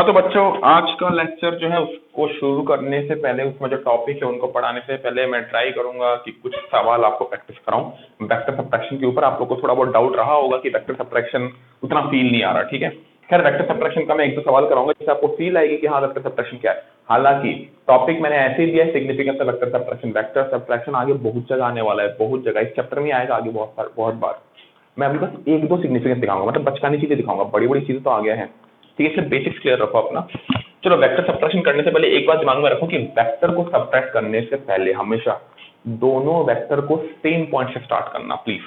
हाँ तो बच्चों, आज का लेक्चर जो है उसको शुरू करने से पहले उसमें जो टॉपिक है उनको पढ़ाने से पहले मैं ट्राई करूंगा कि कुछ सवाल आपको प्रैक्टिस कराऊं वेक्टर सब्ट्रैक्शन के ऊपर। आप लोग को थोड़ा बहुत डाउट रहा होगा कि वेक्टर सब्ट्रैक्शन उतना फील नहीं आ रहा, ठीक है। खैर वेक्टर सब्ट्रैक्शन का मैं एक दो सवाल कराऊंगा जिससे आपको फील आएगी कि हाँ वेक्टर सब्ट्रैक्शन क्या है। हालांकि टॉपिक मैंने ऐसे ही दिया है, significance of vector subtraction. Vector subtraction आगे बहुत जगह आने वाला है, बहुत जगह इस चैप्टर में आएगा आगे बहुत बार। मैं अभी बस एक दो सिग्निफिकेंस दिखाऊंगा, मतलब बचकानी चीजें दिखाऊंगा, बड़ी बड़ी चीजें तो आ गया है, ठीक है। सिर्फ बेसिक्स क्लियर रखो अपना। चलो वेक्टर सब्ट्रैक्शन करने से पहले एक बात दिमाग में रखो कि वेक्टर को सब्ट्रैक्ट करने से पहले हमेशा दोनों वेक्टर को सेम पॉइंट से स्टार्ट करना प्लीज।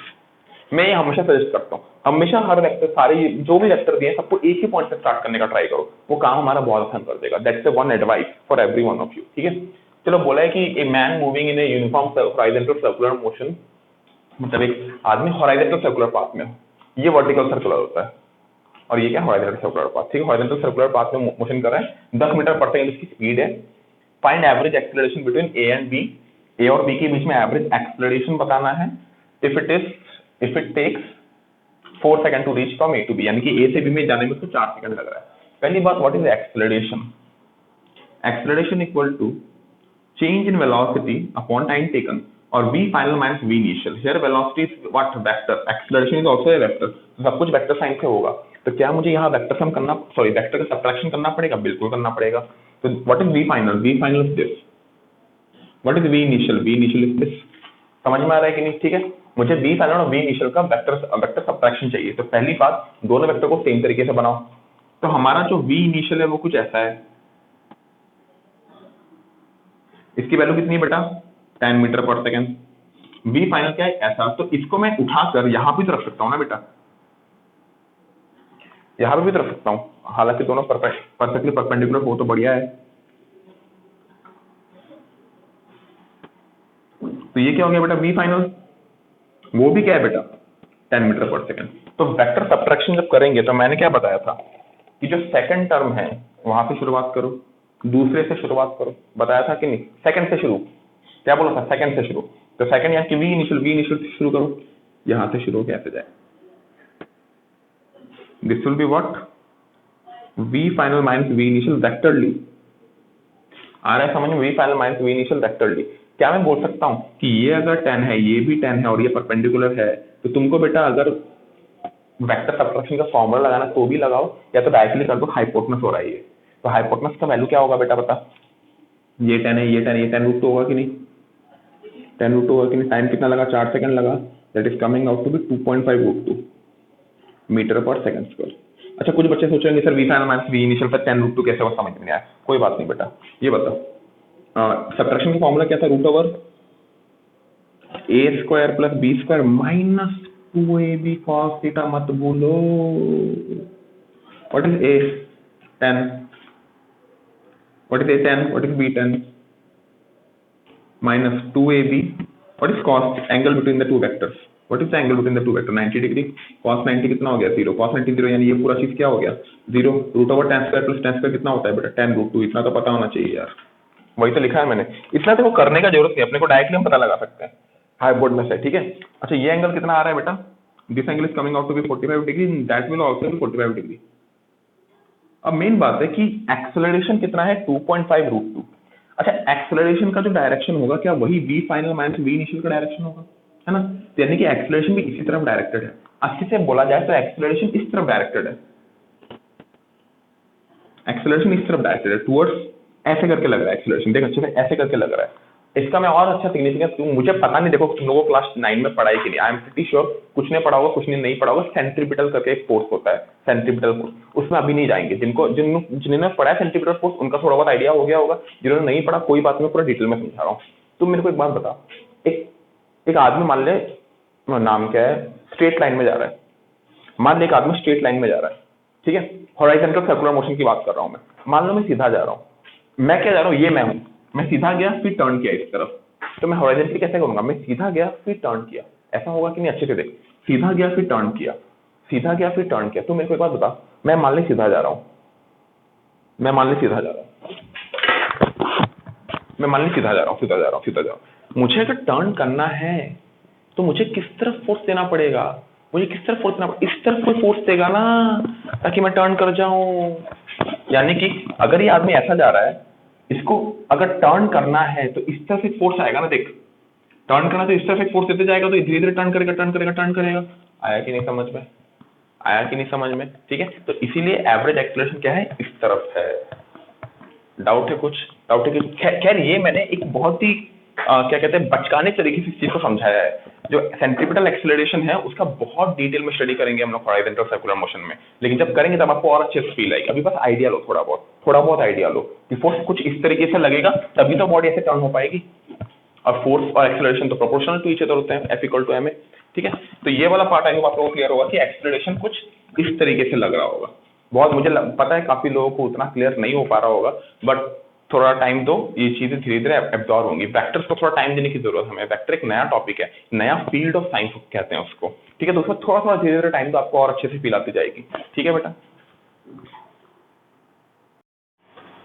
मैं ये हमेशा सजेस्ट करता हूँ, हमेशा हर वेक्टर, सारे जो भी वेक्टर दिए सबको एक ही पॉइंट से स्टार्ट करने का ट्राई करो, वो काम हमारा बहुत आसान कर देगा। That's one advice for every one of you, ठीक है। चलो बोला है कि a man moving in a uniform horizontal circular motion, मतलब एक आदमी हॉरिजॉन्टल सर्कुलर पाथ में, ये वर्टिकल सर्कुलर होता है और ये क्या हॉरिजॉन्टल सर्कुलर पाथ, ठीक है। हॉरिजॉन्टल सर्कुलर पाथ में मोशन कर रहा है, 10 मीटर पर सेकंड इसकी स्पीड है। Find average acceleration between a and b, a और बी के बीच में एवरेज एक्सेलरेशन बताना है। If it takes 4 second to reach from a to b, यानी कि ए से बी में जाने में उसको 4 सेकंड लग रहा है। पहली बात, what is acceleration? Acceleration equal to change in velocity upon time taken, or v final minus v initial. Here velocity is what? Vector. Acceleration is also a vector. तो सब कुछ वेक्टर साइन से होगा, तो क्या मुझे यहाँ वेक्टर सम करना, सॉरी वेक्टर का सब्ट्रैक्शन करना पड़ेगा? बिल्कुल करना पड़ेगा। तो what is v final? v final is this. What is v initial? v initial is this. समझ में आ रहा है कि नहीं? ठीक है, मुझे v final और v initial का वेक्टर सब्ट्रैक्शन चाहिए। तो पहली बात, दोनों वेक्टर को सेम तरीके से बनाओ। तो हमारा जो v initial है वो कुछ ऐसा है, इसकी वैल्यू कितनी है बेटा? 10 मीटर पर सेकंड। v फाइनल क्या है? ऐसा। तो इसको मैं उठाकर यहां भी तो रख सकता हूं ना बेटा, यहां पे भी तो रख सकता हूं, हालांकि दोनों परफेक्टली परपेंडिकुलर हो तो बढ़िया है। तो ये क्या हो गया बेटा? v फाइनल, वो भी क्या है बेटा? 10 मीटर पर सेकंड। तो वेक्टर सब्ट्रैक्शन जब करेंगे तो मैंने क्या बताया था कि जो सेकंड टर्म है वहां से शुरुआत करो, दूसरे से शुरुआत करो, बताया था कि नहीं? सेकंड से शुरू, क्या बोला था? सेकंड से शुरू। तो सेकंड यानी कि v इनिशियल से शुरू करो, यहां से शुरू कैसे जाए? This will be what? v final minus v initial vectorially. आ रहा है समझ में? v final minus v initial vectorially. क्या मैं बोल सकता हूं कि ये अगर 10 है, ये भी 10 है और ये परपेंडिकुलर है, तो तुमको बेटा अगर वेक्टर सब्ट्रैक्शन का फॉर्मूला लगाना तो भी लगाओ, या तो डायरेक्टली कर दो, हाइपोटेनस हो रहा है ये। तो हाइपोटेनस का वैल्यू क्या होगा बेटा बता? ये 10 है, ये 10 है, ये 10 रूट 2 होगा कि नहीं? 10 रूट 2 होगा कि नहीं? टाइम कितना लगा? 4 सेकंड लगा। That is coming out to be 2.5 root 2 metre पर सेकंड स्क्वायर। अच्छा, कुछ बच्चे सोचेंगे sir V final minus V initial per 10 root 2 कैसे होगा? समझ में नहीं आया। कोई बात नहीं बेटा, ये बताओ सब्ट्रैक्शन का फॉर्मूला क्या था? Root over a square plus b square minus 2ab cos theta. मत भूलो। What is a 10? What is a 10? What is b 10? minus 2ab. What is cos? Angle between the two vectors. What is the angle between the two vectors? 90 degree. cos 90 कितना हो गया? 0। cos 90 0, यानी ये पूरा चीज क्या हो गया? 0। Root over tan square plus tan square कितना होता है बेटा? 10 रूट 2। इतना तो पता होना चाहिए यार, वही तो लिखा है मैंने। इतना तो करने का जरूरत नहीं, अपने को डायरेक्टली हम पता लगा सकते हैं हाइपोटेनस से, ठीक है। अच्छा, ये एंगल कितना आ रहा है बेटा? This angle is coming out to be 45 degree, that will also be 45 degree. अब मेन बात है कि एक्सेलरेशन कितना है? 2.5 रूट 2। अच्छा, एक्सेलरेशन का जो डायरेक्शन होगा क्या वही v final minus v initial का डायरेक्शन होगा, है ना? तो यानी कि एक्सेलरेशन भी इसी तरफ डायरेक्टेड है। अच्छे से बोला जाए तो एक्सेलरेशन इस तरफ डायरेक्टेड है, एक्सेलरेशन इस तरफ डायरेक्टेड है टुवर्ड्स, ऐसे करके लग रहा है एक्सेलरेशन। देख अच्छे से, ऐसे करके लग रहा है। इसका मैं और अच्छा सिग्निफिकेंस मुझे पता नहीं, देखो तुम लोगों को क्लास 9 में पढ़ाई की नहीं, आई एम प्रीटी श्योर कुछ ने पढ़ा होगा, कुछ ने नहीं पढ़ा होगा। सेंट्रीपिटल करके एक फोर्स होता है, सेंट्रीपिटल फोर्स, उसमें अभी नहीं जाएंगे। जिन्होंने पढ़ा है सेंट्रीपिटल फोर्स उनका थोड़ा बहुत आइडिया हो गया होगा, जिन्होंने नहीं पढ़ा कोई बात नहीं, पूरा डिटेल में समझा रहा हूँ। तुम मेरे को एक बात बता, एक आदमी मान ले, नाम क्या है, स्ट्रेट लाइन में जा रहा है। मान ले एक आदमी स्ट्रेट लाइन में जा रहा है, ठीक है। हॉरिजॉन्टल सर्कुलर मोशन की बात कर रहा हूं मैं। मान लो मैं सीधा जा रहा हूं, मैं क्या जा रहा हूं? ये मैं हूं, मैं सीधा गया फिर टर्न किया इस तरफ। तो मैं हॉरिजॉन्टली कैसे करूंगा? मैं सीधा गया फिर टर्न किया, ऐसा होगा कि नहीं? अच्छे से देख, सीधा गया फिर टर्न किया, सीधा गया फिर टर्न किया। तो मेरे को एक बात बता, मैं मान ले सीधा जा रहा हूं, मैं मान ले सीधा जा रहा हूं, मैं मान ले सीधा जा रहा हूं, सीधा जा रहा हूं, सीधा जा रहा हूं। मुझे अगर टर्न करना है तो मुझे किस तरफ फोर्स देना पड़ेगा? मुझे किस तरफ फोर्स देना पड़ेगा? इस तरफ कोई फोर्स देगा ना, ताकि मैं टर्न कर जाऊं। यानी कि अगर ये आदमी ऐसा जा रहा है, इसको अगर टर्न करना है तो इस तरह से फोर्स आएगा ना, देख टर्न करना तो इस तरह से फोर्स देते जाएगा तो धीरे धीरे टर्न करेगा टर्न करेगा टर्न करेगा। आया कि नहीं समझ में, आया कि नहीं समझ में, ठीक है। तो इसीलिए एवरेज एक्सेलरेशन क्या है, इस तरफ है। डाउट है कुछ, डाउट है कि खैर ये मैंने एक बहुत ही क्या कहते हैं बचकाने तरीके से इस चीज को समझाया है। जो सेंट्रीपिटल एक्सेलरेशन है उसका बहुत डिटेल में स्टडी करेंगे हम लोग हॉरिजॉन्टल सर्कुलर मोशन में, लेकिन जब करेंगे तब आपको और अच्छे से फील आएगी। अभी बस आइडिया लो, थोड़ा बहुत आइडिया लो कि फोर्स कुछ इस तरीके से लगेगा तभी तो बॉडी ऐसे टर्न हो पाएगी। और फोर्स और एक्सेलरेशन तो प्रोपोर्शनल टू ईच अदर होते हैं, F=ma, ठीक है। तो ये वाला पार्ट आई होप आप लोगों को क्लियर होगा कि एक्सेलरेशन कुछ इस तरीके से लग रहा होगा। बहुत मुझे पता है काफी लोगों को उतना क्लियर नहीं हो पा रहा होगा, बट थोड़ा टाइम दो, ये चीजें धीरे धीरे एब्जॉर्व होंगी। वेक्टर्स को थोड़ा टाइम देने की जरूरत है हमें। वेक्टर एक नया टॉपिक है, नया फील्ड ऑफ साइंस कहते हैं उसको, ठीक है। तो उसमें थोड़ा थोड़ा धीरे धीरे टाइम दो, आपको और अच्छे से फील आती जाएगी, ठीक है बेटा।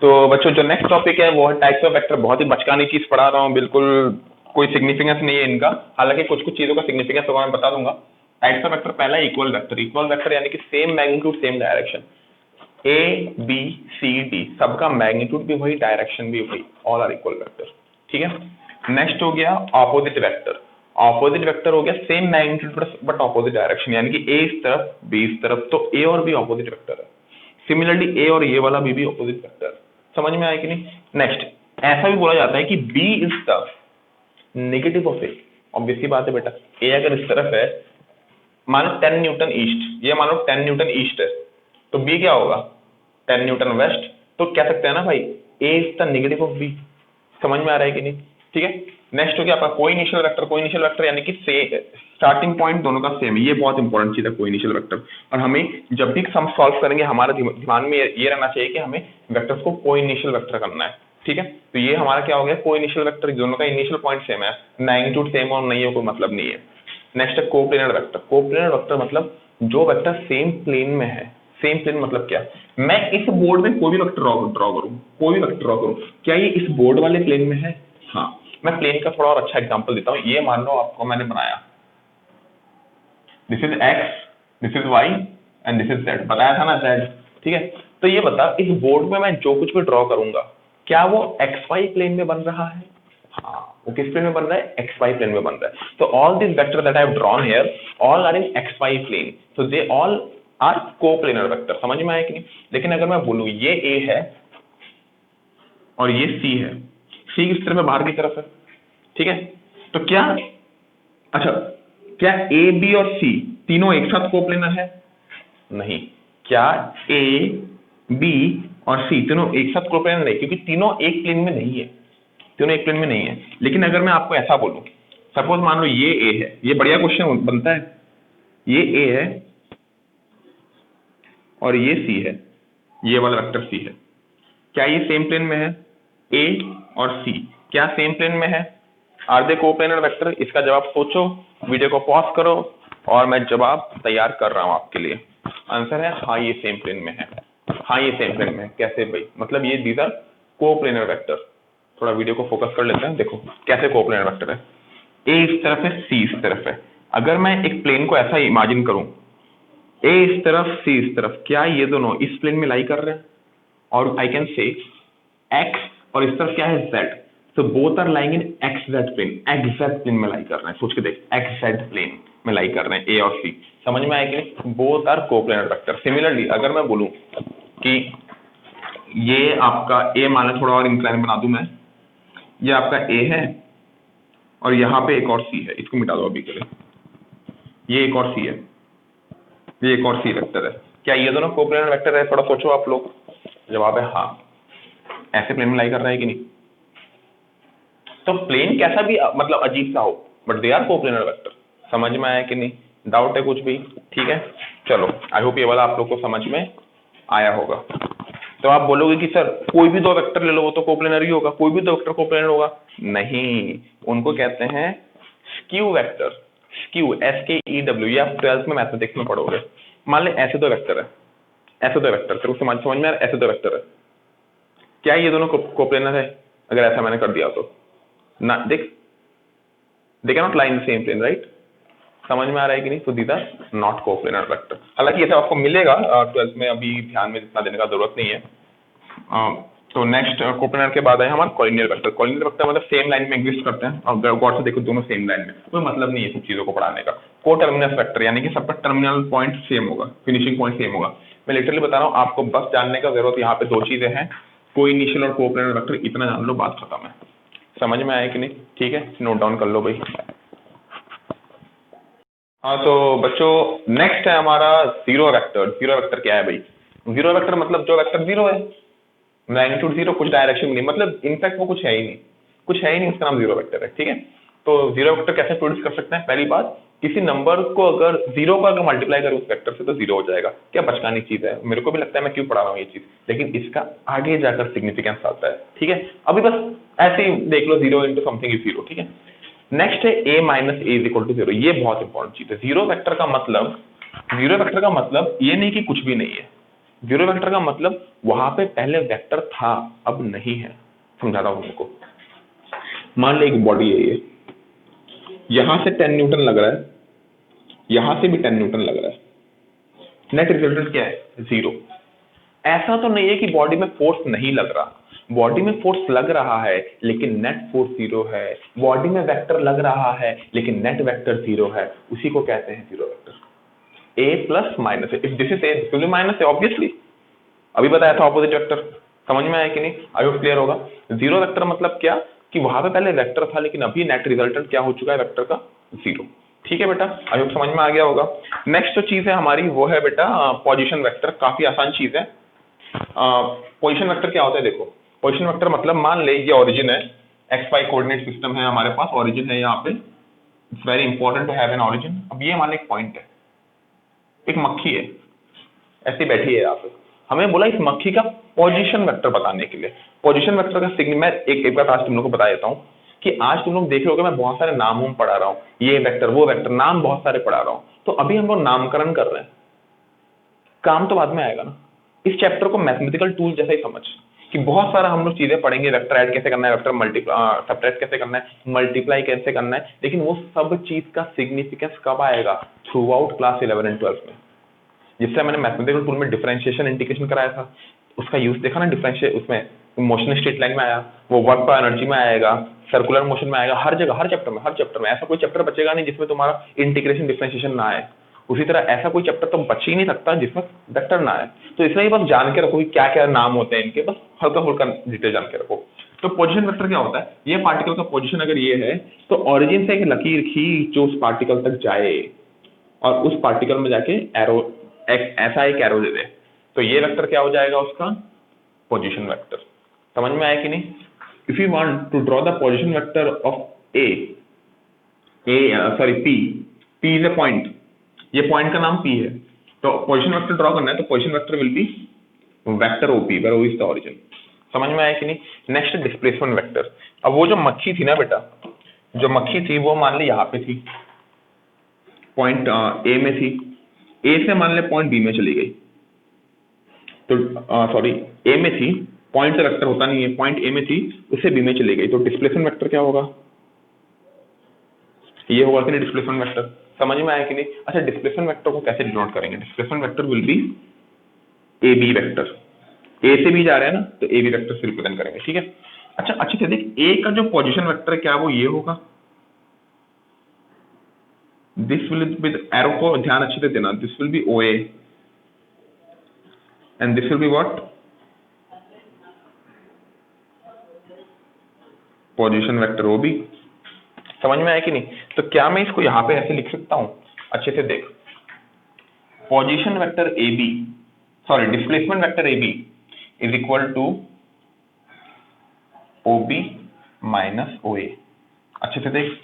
तो बच्चों जो नेक्स्ट टॉपिक है वो है टाइप्स ऑफ वेक्टर। बहुत ही बचकानी चीज पढ़ा रहा हूँ, बिल्कुल कोई सिग्निफिकेंस नहीं है इनका, हालांकि कुछ कुछ चीजों का सिग्निफिकेंस होगा मैं बता दूंगा। टाइप्स ऑफ वेक्टर, पहला इक्वल वेक्टर। इक्वल वेक्टर यानी कि same magnitude same direction, A B C D सबका मैग्नीट्यूड भी वही, डायरेक्शन भी वही, ऑल आर इक्वल वेक्टर, ठीक है। नेक्स्ट हो गया ऑपोजिट वेक्टर। ऑपोजिट वेक्टर हो गया same magnitude but opposite direction, यानी कि ए इस तरफ बी इस तरफ, तो ए और बी ऑपोजिट वेक्टर है। सिमिलरली ए और ये वाला बी ऑपोजिट वेक्टर। समझ में आया कि नहीं। नेक्स्ट ऐसा भी बोला जाता है कि B is the negative of A. Obviously बात है बेटा, ए अगर इस तरफ है, मानो 10 न्यूटन ईस्ट, ये मानो 10 न्यूटन ईस्ट है, तो बी क्या होगा 10 न्यूटन वेस्ट। तो कह सकते हैं ना भाई a is the negative of b. समझ में आ रहा है कि नहीं, ठीक है। नेक्स्ट हो गया आपका कोइनिशियल वेक्टर। कोइनिशियल वेक्टर यानी कि स्टार्टिंग पॉइंट दोनों का सेम है, ये बहुत इंपॉर्टेंट चीज है कोइनिशियल वेक्टर। और हमें जब भी सम सॉल्व करेंगे हमारा दिमाग में ये रहना चाहिए कि हमें वेक्टर्स को कोइनिशियल वेक्टर करना है, ठीक है। तो ये हमारा क्या हो गया कोइनिशियल वेक्टर, दोनों का इनिशियल पॉइंट सेम है, मैग्नीट्यूड सेम और नहीं हो कोई मतलब नहीं है। नेक्स्ट है कोप्लेनर वेक्टर। कोप्लेनर वेक्टर मतलब जो वेक्टर सेम प्लेन में है। सेम प्लेन मतलब क्या, मैं इस बोर्ड में कोई भी वेक्टर ड्रॉ करूं, कोई भी वेक्टर ड्रॉ करूं, क्या ये इस बोर्ड वाले प्लेन में है। हाँ, मैं प्लेन का थोड़ा और अच्छा एग्जांपल देता हूं। ये मान लो आपको मैंने बनाया, this is x, this is y and this is z, बताया था ना जेड, ठीक है। तो ये बता इस बोर्ड में मैं जो कुछ भी ड्रॉ करूंगा क्या वो एक्स वाई प्लेन में बन रहा है। हाँ, वो किस प्लेन में बन रहा है, एक्स वाई प्लेन में बन रहा है। तो all this vector that I have drawn here all are in x y plane, so they all are coplanar vector. समझ में आया कि नहीं। लेकिन अगर मैं बोलूं ये ए है और ये सी है, सी किस तरफ है, बाहर की तरफ है, ठीक है। तो क्या, अच्छा क्या ए बी और सी तीनों एक साथ कोप्लेनर है, नहीं। क्या ए बी और सी तीनों एक साथ कोप्लेनर नहीं, क्योंकि तीनों एक प्लेन में नहीं है, तीनों एक प्लेन में नहीं है। लेकिन अगर मैं आपको ऐसा बोलूं, सपोज मान लो ये ए है, ये बढ़िया क्वेश्चन बनता है, ये ए है और ये सी है, ये वाला वेक्टर सी है, क्या ये सेम प्लेन में है, ए और सी क्या सेम प्लेन में है, आर दे कोप्लेनर वेक्टर। इसका जवाब सोचो, वीडियो को पॉज करो और मैं जवाब तैयार कर रहा हूं आपके लिए। आंसर है हाँ ये सेम प्लेन में है, हाँ ये सेम प्लेन में है। कैसे भाई, मतलब ये दीज आर कोप्लेनर वेक्टर। थोड़ा वीडियो को फोकस कर लेते हैं, देखो कैसे कोप्लेनर वेक्टर है। ए इस तरफ है, सी इस तरफ है। अगर मैं एक प्लेन को ऐसा इमेजिन करूं, ए इस तरफ सी इस तरफ, क्या ये दोनों इस प्लेन में लाई कर रहे हैं, और आई कैन से एक्स और इस तरफ क्या है जेड, तो both are lying in x z plane, x plane में लाई कर रहे हैं। सोच के देख, एक्स जेड प्लेन में लाई कर रहे हैं ए और सी। समझ में आया कि both are coplanar vector. Similarly अगर मैं बोलूं कि ये आपका ए, मान थोड़ा और इंक्लाइन बना दूं मैं, ये आपका ए है और यहाँ पे एक और सी है, इसको मिटा दो अभी के लिए, ये एक और सी है, ये एक और सी वेक्टर है। क्या ये दोनों कोप्लेनर वेक्टर है, थोड़ा सोचो आप लोग। जवाब है हाँ, ऐसे प्लेन में लाई कर रहा है कि नहीं। तो प्लेन कैसा भी मतलब अजीब सा हो, but they are coplanar vector. समझ में आया कि नहीं, डाउट है कुछ भी, ठीक है। चलो आई होप ये वाला आप लोग को समझ में आया होगा। तो आप बोलोगे कि सर कोई भी दो वेक्टर ले लो वो तो कोप्लेनर ही होगा, कोई भी दो वेक्टर कोप्लेनर होगा, नहीं, उनको कहते हैं स्क्यू वेक्टर। स्क्यू SKEW, ये आप 12th में मैथमेटिक्स में पढ़ोगे। मान ले ऐसे दो वेक्टर है, ऐसे दो वेक्टर, तेरे को समझ में आ रहा है, ऐसे दो वेक्टर है, क्या ये दोनों कोप्लेनर है। अगर ऐसा मैंने कर दिया तो ना, देख they can not lie in same plane, right. समझ में आ रहा है कि नहीं। तो these are not coplanar vector. हालांकि ये सब आपको मिलेगा 12th में, अभी ध्यान में इतना देने का जरूरत नहीं है, तो नेक्स्ट कोप्लेनर के बाद है हमारा कॉलिनियर वेक्टर। कॉलिनियर वेक्टर मतलब सेम लाइन में एग्जिस्ट करते हैं, और गौर से देखो दोनों सेम लाइन में, कोई मतलब नहीं है सब चीजों को पढ़ाने का। को टर्मिनस वेक्टर यानी कि सबका टर्मिनल पॉइंट सेम होगा, फिनिशिंग पॉइंट सेम होगा। मैं लिटरली बता रहा हूँ, आपको बस जानने का जरूरत यहाँ पे दो चीजें हैं, को इनिशियल और कोप्लेनर वेक्टर, इतना जान लो बात खत्म है। समझ में आया कि नहीं? ठीक है, नोट डाउन कर लो भाई। हाँ तो बच्चों नेक्स्ट है हमारा जीरो वेक्टर। जीरो वेक्टर क्या है भाई? जीरो वेक्टर मतलब जो वेक्टर जीरो है, मैग्नीट्यूड जीरो, कुछ डायरेक्शन नहीं, मतलब इनफैक्ट वो कुछ है ही नहीं, कुछ है ही नहीं, उसका नाम जीरो वेक्टर है। ठीक है, तो जीरो वेक्टर कैसे प्रोड्यूस कर सकते हैं? पहली बात, किसी नंबर को अगर जीरो का अगर मल्टीप्लाई करें उस वेक्टर से तो जीरो हो जाएगा। क्या बचकानी चीज है, मेरे को भी लगता है मैं क्यों पढ़ा रहा हूँ ये चीज, लेकिन इसका आगे जाकर सिग्निफिकेंस आता है। ठीक है, अभी बस ऐसे ही देख लो, zero into something is zero. ठीक है, नेक्स्ट है a minus a is equal to zero. ये बहुत इंपॉर्टेंट चीज है। जीरो वेक्टर का मतलब, जीरो वेक्टर का मतलब ये नहीं कि कुछ भी नहीं है। जीरो वेक्टर का मतलब वहां पे पहले वेक्टर था, अब नहीं है। समझाता हूं तुमको। मान लो एक बॉडी है, ये यहां से 10 न्यूटन लग रहा है, यहां से भी 10 न्यूटन लग रहा है, नेट रिजल्टेंट क्या है? जीरो। ऐसा तो नहीं है कि बॉडी में फोर्स नहीं लग रहा, बॉडी में फोर्स लग रहा है लेकिन नेट फोर्स जीरो है। बॉडी में वेक्टर लग रहा है लेकिन नेट वेक्टर जीरो है, उसी को कहते हैं zero vector. A plus minus है, if this is a this will B minus है ऑब्वियसली। अभी बताया था ऑपोजिट वेक्टर। समझ में आया कि नहीं? आई होप क्लियर होगा। जीरो वेक्टर मतलब क्या कि वहां पे पहले वेक्टर था लेकिन अभी नेट रिजल्टेंट क्या हो चुका है वेक्टर का? जीरो। ठीक है बेटा, आई होप समझ में आ गया होगा। नेक्स्ट जो चीज है हमारी वो है बेटा पोजीशन वेक्टर। काफी आसान चीज है। पोजीशन वेक्टर क्या होता है? देखो, पोजीशन वेक्टर मतलब मान ले ये ओरिजिन है, एक्स वाई कोऑर्डिनेट सिस्टम है हमारे पास, ओरिजिन है यहाँ पे, it's very important to have an origin. अब ये मान ले एक पॉइंट है, एक मक्खी है ऐसी बैठी है यहाँ पे, हमें बोला इस मक्खी का पोजीशन वेक्टर बताने के लिए। पोजीशन वेक्टर का सिग्निफिकेंस मैं एक बात आज तुम लोग को बता देता हूँ कि आज तुम लोग देख रहे हो मैं बहुत सारे नाम पढ़ा रहा हूँ, ये वेक्टर वो वेक्टर, नाम बहुत सारे पढ़ा रहा हूँ। तो अभी हम लोग नामकरण कर रहे हैं, काम तो बाद में आएगा ना। इस चैप्टर को मैथमेटिकल टूल जैसा ही समझ कि बहुत सारा हम लोग चीजें पढ़ेंगे, वेक्टर ऐड कैसे करना है, वेक्टर सब्ट्रैक्ट कैसे करना है, मल्टीप्लाई कैसे करना है, लेकिन वो सब चीज का सिग्निफिकेंस कब आएगा? थ्रू आउट क्लास 11 एंड 12 में। जिससे मैंने मैथमेटिकल टूल में डिफरेंशिएशन इंटीग्रेशन कराया था, उसका यूज देखा ना। डिफरेंशिएट उसमें मोशन स्ट्रेट लाइन में आया, वो वर्क पर एनर्जी में आएगा, सर्कुलर मोशन में आएगा, हर जगह, हर चैप्टर में ऐसा कोई चैप्टर बचेगा नहीं जिसमें तुम्हारा इंटीग्रेशन डिफरेंशिएशन ना आए। उसी तरह ऐसा कोई चैप्टर तो बच ही नहीं सकता जिसमें वेक्टर ना आए। तो इसलिए बस जान के रखो कि क्या क्या नाम होते हैं इनके, बस हल्का फुल्का डिटेल जान के रखो। तो पोजीशन वेक्टर क्या होता है? ये पार्टिकल का पोजीशन अगर ये है तो ओरिजिन से एक लकीर खींच जो उस पार्टिकल तक जाए और उस पार्टिकल में जाके एरो, ऐसा एक एरो दे दे, तो ये वेक्टर क्या हो जाएगा? उसका पोजीशन वेक्टर। समझ में आया कि नहीं? If you want to draw the position vector of A sorry P is a point, ये पॉइंट का नाम P है, तो पोजीशन वेक्टर ड्रॉ करना है तो position vector will be vector OP where O is the origin. समझ में आया कि नहीं? Next displacement vector. अब वो जो मक्खी थी ना बेटा, जो मक्खी थी वो मान ली यहाँ पे थी, पॉइंट A में थी, A से मान ले पॉइंट B में चली गई, तो सॉरी A में थी, पॉइंट से वेक्टर होता नहीं है, पॉइंट A में थी उससे B में चली गई, तो डिस्प्लेसमेंट वेक्टर क्या होगा? ये होगा कि नहीं डिस्प्लेसमेंट वेक्टर? समझ में आया कि नहीं? अच्छा, डिस्प्लेसमेंट वेक्टर को कैसे डिनोट करेंगे? Displacement vector will B AB vector. A से भी जा रहे हैं ना, तो AB वेक्टर से रिप्रेजेंट करेंगे। ठीक है, अच्छा अच्छे से देख, A का जो पोजीशन वेक्टर है क्या वो ये होगा? दिस विल बी, एरो को ध्यान अच्छे से देना, this will B OA and this will be what? Position vector OB। समझ में आया कि नहीं? तो क्या मैं इसको यहां पे ऐसे लिख सकता हूं? अच्छे से देख, position vector AB, sorry displacement vector AB is equal to OB minus OA। अच्छे से देख,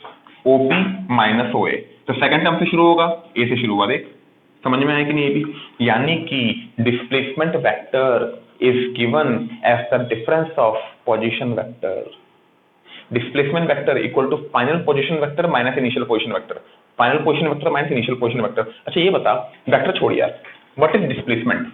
OB माइनस OA, तो सेकंड टर्म से शुरू होगा, A से शुरू हुआ, देख। समझ में आया कि नहीं? AB यानी कि displacement vector is given as the difference of position vector. Displacement vector equal to final position vector minus initial position vector, final position vector minus initial position vector. अच्छा ये बता, वेक्टर छोड़ यार, what is displacement?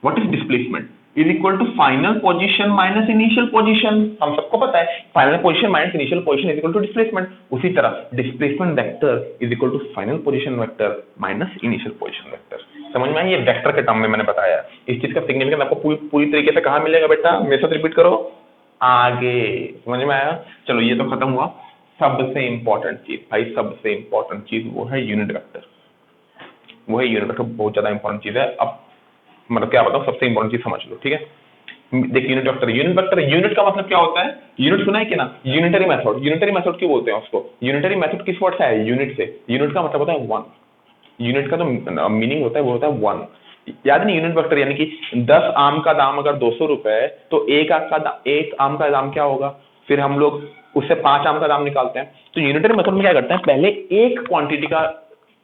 What is displacement? Is equal to final position minus initial position. हम सबको पता है final position minus initial position is equal to displacement. उसी तरह displacement vector is equal to final position vector minus initial position vector. समझ में आई? ये vector के टर्म में मैंने बताया है। इस चीज का सिग्निफिकेंस आपको पूरी पूरी तरीके से कहाँ मिलेगा बेटा, मेरे साथ रिपीट करो, आगे। समझ में आया? चलो ये तो खत्म हुआ। सबसे इंपॉर्टेंट चीज भाई, सबसे इंपॉर्टेंट चीज वो है यूनिट वेक्टर। वो है यूनिट वेक्टर, बहुत ज्यादा इंपॉर्टेंट चीज है। अब मतलब क्या बताऊं, सबसे इंपॉर्टेंट चीज समझ लो, ठीक है? देखिए यूनिट वेक्टर, यूनिट का मतलब क्या होता है? यूनिट सुना है कि ना? Unitary method. यूनिटरी मेथड क्यों बोलते हैं उसको? यूनिटरी मेथड किस वर्ड से है? यूनिट से। यूनिट का मतलब होता है वन। यूनिट का जो मीनिंग होता है वो होता है वन। याद नहीं? यूनिट वेक्टर यानी कि 10 आम का दाम अगर 200 रुपए है तो एक आम का दाम क्या होगा? फिर हम लोग उससे 5 आम का दाम निकालते हैं। तो यूनिटरी मेथड में क्या करते हैं, पहले एक क्वांटिटी का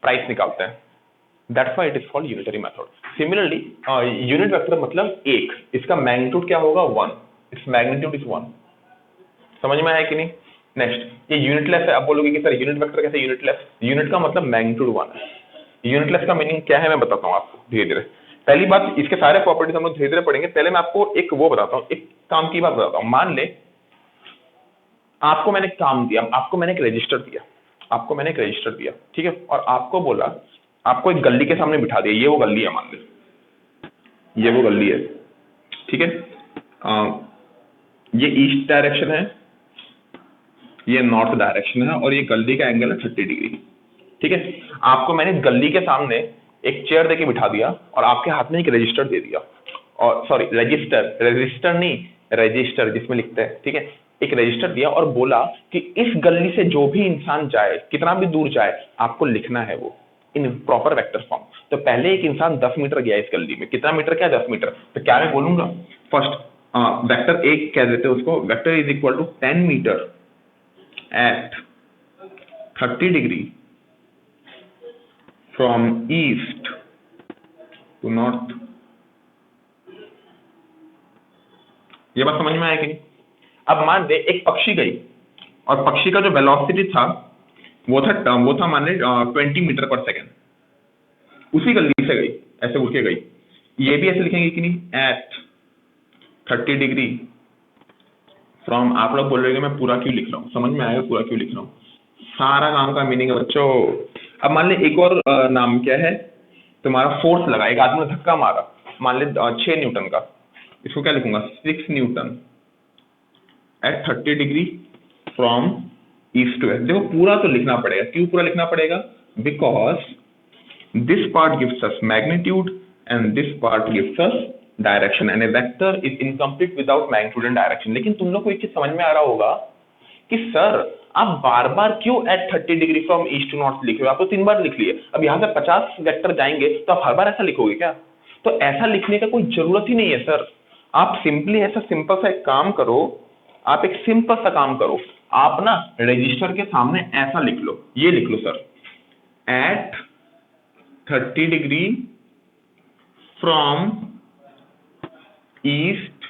प्राइस निकालते हैं। That's why it is called unitary method. Similarly unit vector मतलब एक, इसका मैग्नीट्यूड क्या होगा? One. Its magnitude is one. समझ में आया कि नहीं? नेक्स्ट, ये यूनिटलेस है। अब बोलोगे कि सर यूनिट वेक्टर कैसे यूनिटलेस? यूनिट का मतलब मैग्नीट्यूड वन है। यूनिटलेस का मीनिंग क्या है मैं बताता हूँ आपको धीरे धीरे। पहली बात, इसके सारे प्रॉपर्टीज हम लोग धीरे धीरे पढ़ेंगे। पहले मैं आपको एक वो बताता हूँ, एक काम की बात बताता हूँ। मान ले आपको मैंने काम दिया, आपको मैंने एक रजिस्टर दिया, आपको मैंने एक रजिस्टर दिया, ठीक है? और आपको बोला, आपको एक गली के सामने बिठा दिया, ये वो गली है, मान ले ये वो गली है, ठीक है? ये ईस्ट डायरेक्शन है, ये नॉर्थ डायरेक्शन है, और ये गली का एंगल है 30 डिग्री, ठीक है? आपको मैंने गली के सामने एक चेयर देके बिठा दिया और आपके हाथ में एक रजिस्टर दे दिया, और सॉरी रजिस्टर नहीं, रजिस्टर जिसमें लिखते हैं, ठीक है? एक रजिस्टर दिया और बोला कि इस गली से जो भी इंसान जाए, कितना भी दूर जाए, आपको लिखना है वो इन प्रॉपर वेक्टर फॉर्म। तो पहले एक इंसान 10 मीटर गया इस गली में, कितना मीटर? क्या 10 मीटर। तो क्या मैं बोलूंगा? फर्स्ट वेक्टर एक कह देते हैं उसको, vector is equal to 10 metre at 30 degree from east to north। ये बात समझ में आया कि नहीं? अब मान ले एक पक्षी गई, और पक्षी का जो वेलोसिटी था वो था मान ले 20 मीटर पर सेकेंड, उसी गली से गई, ऐसे उड़ के गई। ये भी ऐसे लिखेंगे कि नहीं? At 30 degree from. आप लोग बोल रहे हो मैं पूरा क्यों लिख रहा हूँ, समझ में आएगा पूरा क्यों लिख रहा हूँ? सारा काम का मीनिंग है बच्चों। अब मान ले एक और नाम क्या है तुम्हारा, फोर्स लगा, एक आदमी ने धक्का मारा, मान ले 6 न्यूटन का, इसको क्या लिखूंगा? 6 newton at 30 degree from east to west. देखो पूरा तो लिखना पड़ेगा, क्यों पूरा लिखना पड़ेगा? Because this part gives us magnitude and this part gives us direction, and a vector is incomplete without magnitude and direction. लेकिन तुम लोग को एक चीज समझ में आ रहा होगा कि सर आप बार बार क्यों at 30 degree from east to north लिख रहे हो? आप तो 3 बार लिख लिए, अब यहाँ से 50 वेक्टर जाएंगे तो आप हर बार ऐसा लिखोगे क्या? तो ऐसा लिखने का कोई जरूरत ही नहीं है सर। आप सिंपली ऐसा सिंपल सा एक काम करो, आप एक सिंपल सा काम करो, आप ना रजिस्टर के सामने ऐसा लिख लो, ये लिख लो sir, at 30 degree from east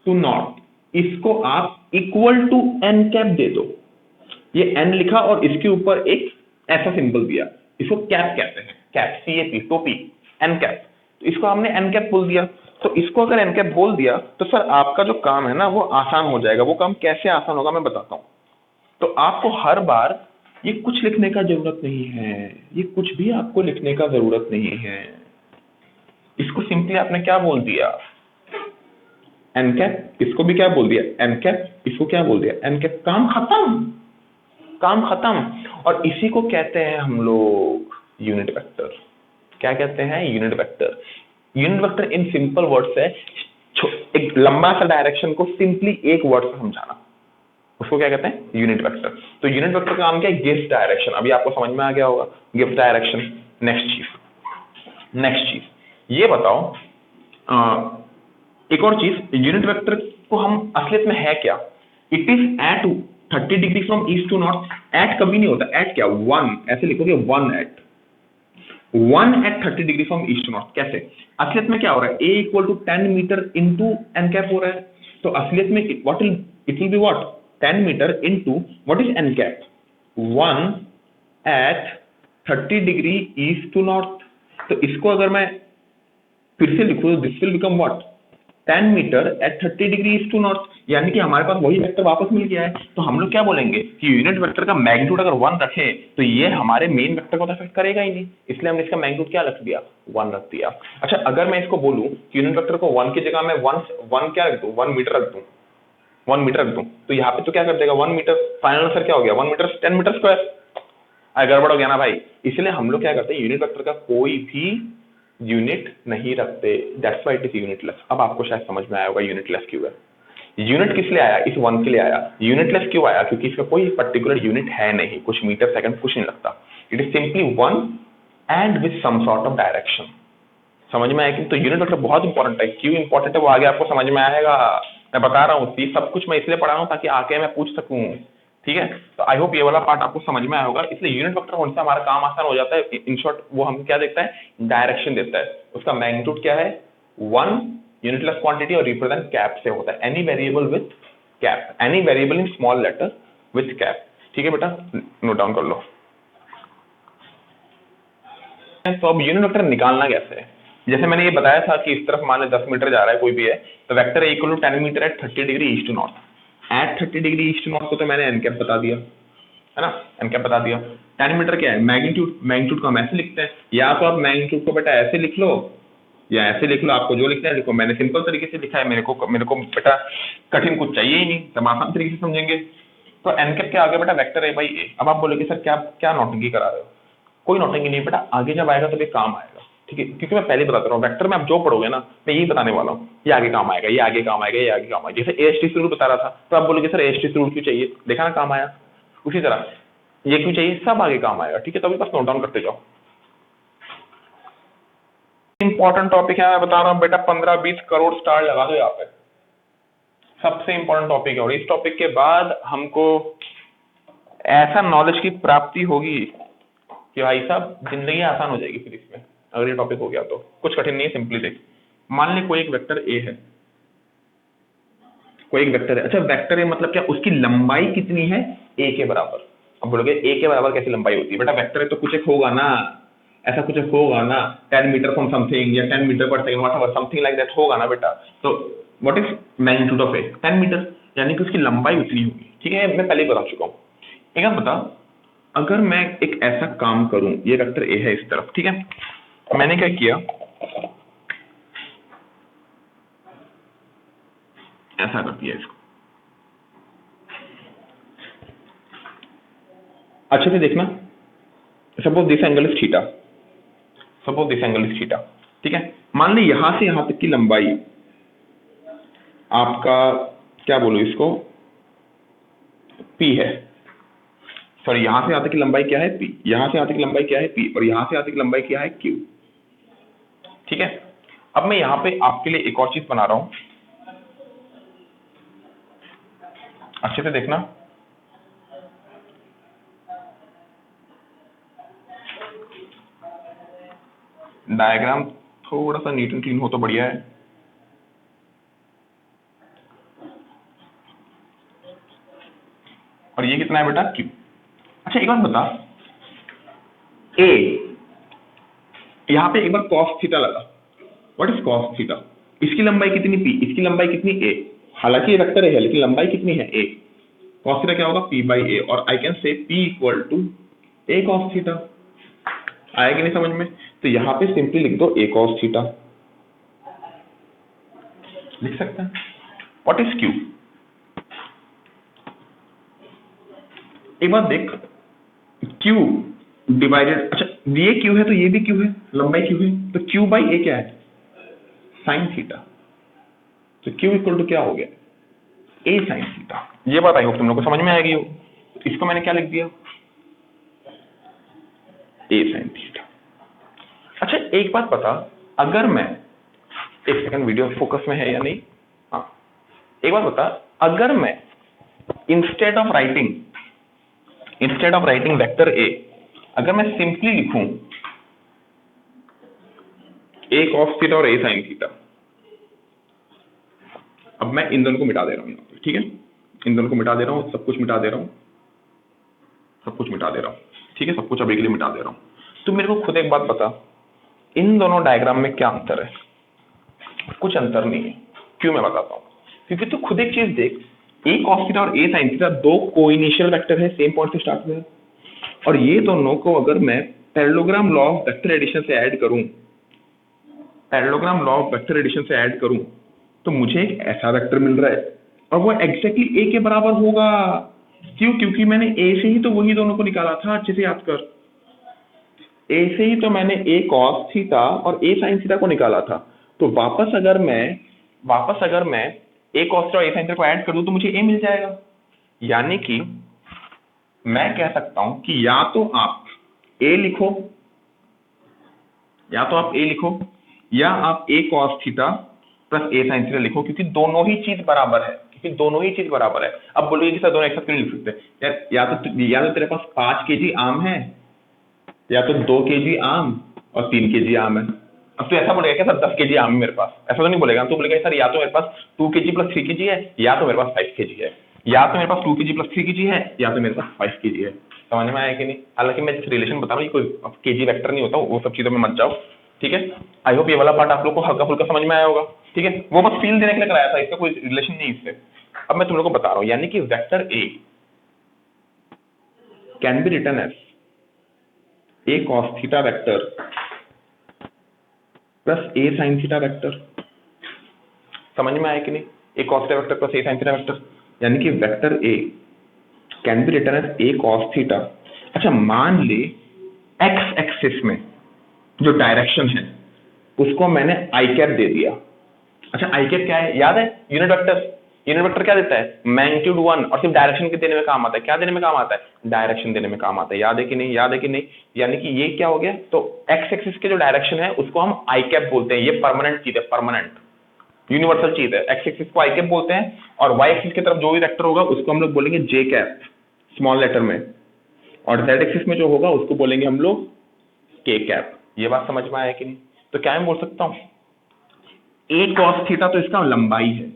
to north. इसको आप इक्वल टू एन कैप दे दो। ये एन लिखा और इसके ऊपर एक ऐसा सिंबल दिया, इसको कैप कहते हैं, कैप, CAP, टोपी, एन कैप। तो इसको हमने एन कैप बोल दिया। तो इसको अगर एन कैप बोल दिया तो सर आपका जो काम है ना वो आसान हो जाएगा। वो काम कैसे आसान होगा मैं बताता हूं। तो आपको हर बार ये कुछ लिखने का जरूरत नहीं है, ये कुछ भी आपको लिखने का जरूरत नहीं है। इसको सिंपली आपने क्या बोल दिया? N cap. इसको भी क्या बोल दिया? N cap. इसको क्या बोल दिया? N cap. काम खत्म, काम खत्म। और इसी को कहते हैं हम लोग यूनिट वेक्टर। क्या कहते हैं? Unit vector. यूनिट वेक्टर इन सिंपल वर्ड्स है एक लंबा सा डायरेक्शन को सिंपली एक वर्ड से समझाना, उसको क्या कहते हैं? Unit vector. तो यूनिट वेक्टर का नाम क्या है? Gives direction. अभी आपको समझ में आ गया होगा, गिव्स डायरेक्शन। नेक्स्ट चीज ये बताओ, एक और चीज, यूनिट वेक्टर को हम असलियत में है क्या? It is at 30 degree from east to north. At कभी नहीं होता, एट क्या? वन। ऐसे लिखोगे, one at 30 degree from east to north. कैसे? असलियत में क्या हो रहा है? A equal to 10 metre into n cap हो रहा है। तो असलियत में it will be what? 10 metre into what is n cap? 1 at 30 degree east to north. तो इसको अगर मैं फिर से लिखूं, this will become what? 10 metre at 30 degree east to north, यानी कि हमारे पास वही वेक्टर वापस मिल गया है। तो हम लोग क्या बोलेंगे कि यूनिट वेक्टर का मैग्नीट्यूड अगर 1 रखे तो ये हमारे मेन वेक्टर को तो अफेक्ट करेगा ही नहीं, इसलिए हमने इसका मैग्नीट्यूड क्या रख दिया, 1 रख दिया। अच्छा, अगर मैं इसको बोलूं कि यूनिट वेक्टर को 1 की जगह मैं 1 क्या रख दूं, 1 मीटर रख दूं, 1 मीटर रख दूं, तो यहाँ पे तो क्या कर देगा 1 मीटर, फाइनल आंसर क्या हो गया 1 मीटर 10 मीटर स्क्वायर। गड़बड़ हो गया ना भाई, इसलिए हम लोग क्या करते हैं यूनिट वेक्टर का कोई भी यूनिट नहीं रखते, that's why it is unitless. अब आपको शायद समझ में आया होगा यूनिटलेस क्यों है। यूनिट किस लिए आया, इस 1 के लिए आया। यूनिटलेस क्यों आया, क्योंकि इसका कोई पर्टिकुलर यूनिट है नहीं, कुछ मीटर सेकंड कुछ नहीं लगता, it is simply 1 and with some sort of direction. समझ में आया कि तो यूनिट वेक्टर बहुत इंपॉर्टेंट है, क्यों इंपॉर्टेंट है वो आगे आपको समझ में आएगा। मैं बता रहा हूँ, ये सब कुछ मैं इसलिए पढ़ा रहा हूँ ताकि आके मैं पूछ सकूं, ठीक है। तो आई होप ये वाला पार्ट आपको समझ में आया होगा। इसलिए यूनिट वेक्टर होने से हमारा काम आसान हो जाता है। इन शॉर्ट वो हम क्या देखता है, डायरेक्शन देता है। उसका मैग्नीट्यूड क्या है 1, यूनिटलेस क्वांटिटी, और रिप्रेजेंट कैप से होता है, any variable with cap, any variable in small letter with cap. ठीक है बेटा, नोट डाउन कर लो। तो अब यूनिट वेक्टर निकालना कैसे है, जैसे मैंने ये बताया था कि इस तरफ मान ले 10 मीटर जा रहा है कोई भी है, तो vector equal to 10 metre at 30 degree east to north. At 30 degree east to north को तो मैंने एन कैप बता दिया, है ना, एन कैप बता दिया। 10 मीटर क्या है, मैग्नीट्यूड, मैग्नीट्यूड को हम ऐसे लिखते हैं, या तो आप मैग्नीट्यूड को बेटा ऐसे लिख लो या ऐसे लिख लो, आपको जो लिखना है लिखो। मैंने सिंपल तरीके से लिखा है, मेरे को बेटा कठिन कुछ चाहिए ही नहीं, हम आसान तरीके से समझेंगे। तो एन कैप के आगे बेटा वेक्टर है भाई ए। अब आप बोलोगे सर क्या क्या नौटंकी करा रहे हो, कोई नौटंकी नहीं बेटा, आगे जब आएगा तो ये काम आएगा, ठीक है। क्योंकि मैं पहले बताता रहा हूँ, वेक्टर में आप जो पढ़ोगे ना मैं यही बताने वाला हूँ, ये आगे काम आएगा, ये आगे काम आएगा, ये आगे काम आएगा। जैसे एएसटी रूल बता रहा था, तो आप बोलोगे सर एएसटी रूल क्यों चाहिए, देखा ना काम आया। उसी तरह ये क्यों चाहिए, सब आगे काम आएगा, ठीक है। तो अभी बस नोट डाउन करते जाओ। इंपॉर्टेंट टॉपिक है, मैं बता रहा हूँ बेटा, 15-20 करोड़ स्टार लगा दो यहाँ पे, सबसे इंपॉर्टेंट टॉपिक है। और इस टॉपिक के बाद हमको ऐसा नॉलेज की प्राप्ति होगी कि भाई साहब जिंदगी आसान हो जाएगी फिर इसमें, अगर ये टॉपिक हो गया तो। कुछ कठिन नहीं है, सिंपली देख, मान ले कोई एक वेक्टर ए है, कोई एक वेक्टर है। अच्छा, वेक्टर है मतलब क्या, उसकी लंबाई कितनी है, ए के बराबर। अब बोलोगे ए के बराबर कैसी लंबाई होती है, बेटा वेक्टर है तो कुछ एक होगा ना, ऐसा कुछ एक होगा ना, 10 मीटर फ्रॉम समथिंग या 10 मीटर पर second, whatever something like that होगा ना बेटा। तो what is magnitude of a, 10 metre, यानी कि उसकी लंबाई उतनी होगी, ठीक है। मैं पहले ही बता चुका हूँ। एक बात बता, अगर मैं एक ऐसा काम करूं, ये वेक्टर ए है इस तरफ, ठीक है, मैंने क्या किया, ऐसा कर दिया इसको, अच्छे से देखना। Suppose this angle is theta, suppose this angle is theta, ठीक है। मान ली यहां से यहां तक की लंबाई आपका, क्या बोलूं इसको, पी है, सॉरी यहां से यहां तक की लंबाई क्या है पी, यहां से यहां तक की लंबाई क्या है पी, और यहां से यहां तक की लंबाई क्या है क्यू, ठीक है। अब मैं यहां पे आपके लिए एक और चीज बना रहा हूं, अच्छे से देखना। डायग्राम थोड़ा सा नीट एंड क्लीन हो तो बढ़िया है। और ये कितना है बेटा क्यू। अच्छा एक बात बता, ए यहां पे एक बार कॉस थीटा लगा, व्हाट इज कॉस थीटा, इसकी लंबाई कितनी पी, इसकी लंबाई कितनी ए, हालांकि ये वेक्टर है लेकिन लंबाई कितनी है ए, कॉस थीटा क्या होगा पी बाई ए, और I can say p equal to a cos theta. आया कि नहीं समझ में, तो यहां पे सिंपली लिख दो ए कॉस थीटा, लिख सकते हैं। व्हाट इज क्यू, एक बार देख, क्यू डिवाइडेड, अच्छा ये क्यू है तो ये भी क्यू है, लंबाई क्यू है, तो क्यू बाई ए क्या है साइन थीटा, तो क्यू इक्वल टू क्या हो गया ए साइन थीटा। ये बात आई होप तुम लोग को समझ में आएगी। इसको मैंने क्या लिख दिया, ए साइन थीटा। अच्छा एक बात बता, अगर मैं, एक सेकंड वीडियो फोकस में है या नहीं, हाँ एक बात बता, अगर मैं instead of writing vector A, अगर मैं सिंपली लिखूं ए कॉस थीटा और ए साइन थीटा, अब मैं इन दोनों को मिटा दे रहा हूं यहाँ पे, ठीक है, इन दोनों को मिटा दे रहा हूं, सब कुछ मिटा दे रहा हूं, सब कुछ मिटा दे रहा हूं, ठीक है, सब कुछ अभी के लिए मिटा दे रहा हूं। तो मेरे को खुद एक बात बता, इन दोनों डायग्राम में क्या अंतर है, कुछ अंतर नहीं है, क्यों मैं बताता हूँ। क्योंकि तू खुद एक चीज देख, ए कॉस थीटा और ए साइन थीटा दो कोइनिशियल वेक्टर है, सेम पॉइंट से स्टार्ट हुए हैं, और ये दोनों को अगर मैं parallelogram law of vector addition से ऐड करूं, parallelogram law of vector addition से ऐड करूं, तो मुझे एक ऐसा वेक्टर मिल रहा है और वो एग्जैक्टली ए के बराबर होगा। क्यों? क्योंकि मैंने ए से ही तो वही दोनों को निकाला था, अच्छे से याद कर। ए से ही तो मैंने ए कॉस थीटा और ए साइन थीटा को निकाला था। तो वापस अगर मैं ए कॉस थीटा और ए साइन थीटा को ऐड कर दूं तो मुझे ए मिल जाएगा। यानी कि मैं कह सकता हूं कि या तो आप ए लिखो, या आप ए cos theta plus a sine theta लिखो, क्योंकि दोनों ही चीज बराबर है, अब बोलोगे कि सर दोनों एक साथ क्यों नहीं लिख सकते यार? या तो तेरे पास 5 केजी आम है, या तो 2 केजी आम और 3 केजी आम है। अब तो ऐसा बोलेगा क्या सर 10 केजी आम है मेरे पास? ऐसा तो नहीं बोलेगा। तो बोलेगा सर या तो मेरे पास 2 केजी प्लस 3 केजी है, या तो मेरे पास 5 केजी है, या तो मेरे पास 2 केजी प्लस 3 केजी है, या तो मेरे पास 5 केजी है। समझ में आया कि नहीं? हालांकि मैं जिस रिलेशन बता रहा हूँ कोई केजी वेक्टर नहीं होता, वो सब चीजों में मत जाओ, ठीक है। आई होप ये वाला पार्ट आप लोग को हल्का फुल्का समझ में आया होगा, ठीक है। वो बस फील देने के लिए कराया था, इसका कोई रिलेशन नहीं इससे। अब मैं तुम लोग को बता रहा हूँ, यानी कि vector a can be written as a cos theta vector plus a sine theta vector. समझ में आया कि नहीं? A cos theta vector plus a sine theta vector, यानी कि vector a can be written as a cos theta. अच्छा, मान ले एक्स एक्सिस में जो डायरेक्शन है उसको मैंने आई कैप दे दिया। अच्छा, आई कैप क्या है? याद है? यूनिट वेक्टर क्या देता है? मैग्नीट्यूड 1, और सिर्फ डायरेक्शन के देने में काम आता है। क्या देने में काम आता है? डायरेक्शन देने में काम आता है। याद है कि नहीं? यानी कि ये क्या हो गया? तो एक्स एक्सिस के जो डायरेक्शन है उसको हम आई कैप बोलते हैं। ये परमानेंट चीज है, परमानेंट यूनिवर्सल चीज है। एक्स एक्सिस को आई कैप बोलते हैं, और वाई एक्सिस की तरफ जो भी वेक्टर होगा उसको हम लोग बोलेंगे जे कैप स्मॉल लेटर में, और जेड एक्सिस में जो होगा उसको बोलेंगे हम लोग के कैप। ये बात समझ में आया कि नहीं? तो क्या मैं बोल सकता हूं, ए कॉस थीटा तो इसका लंबाई है,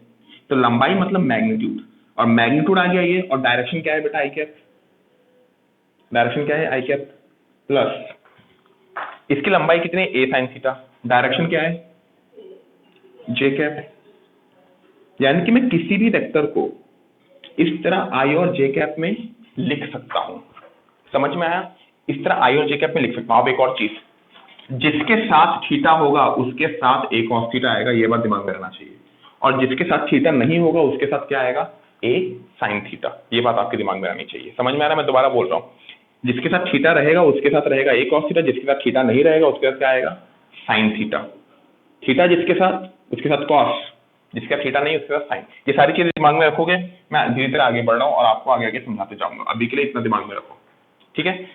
तो लंबाई मतलब मैग्नीट्यूड, और मैग्नीट्यूड आ गया ये, और डायरेक्शन क्या है बेटा? आई कैप। डायरेक्शन क्या है? आई कैप प्लस इसकी लंबाई कितनी है? ए साइन थीटा। डायरेक्शन क्या है? जे कैप। यानी कि मैं किसी भी वेक्टर को इस तरह आई और जे कैप में लिख सकता हूं। समझ में आया? इस तरह आई और जे कैप में लिख सकता हूं। अब एक और चीज, जिसके साथ थीटा होगा उसके साथ ए कॉस थीटा आएगा, ये बात दिमाग में रहना चाहिए। और जिसके साथ थीटा नहीं होगा उसके साथ क्या आएगा? ए साइन थीटा। ये बात आपके दिमाग में रहनी चाहिए। समझ में आ रहा है? मैं दोबारा बोल रहा हूँ, जिसके साथ थीटा रहेगा उसके साथ रहेगा ए कॉस थीटा, जिसके साथ थीटा नहीं रहेगा उसके साथ क्या आएगा? Sine theta. थीटा जिसके साथ, उसके साथ कॉस, जिसके साथ थीटा नहीं उसके साथ साइन। ये सारी चीजें दिमाग में रखोगे, मैं धीरे धीरे आगे बढ़ रहा हूँ और आपको आगे आगे समझाते जाऊंगा। अभी के लिए इतना दिमाग में रखो, ठीक है।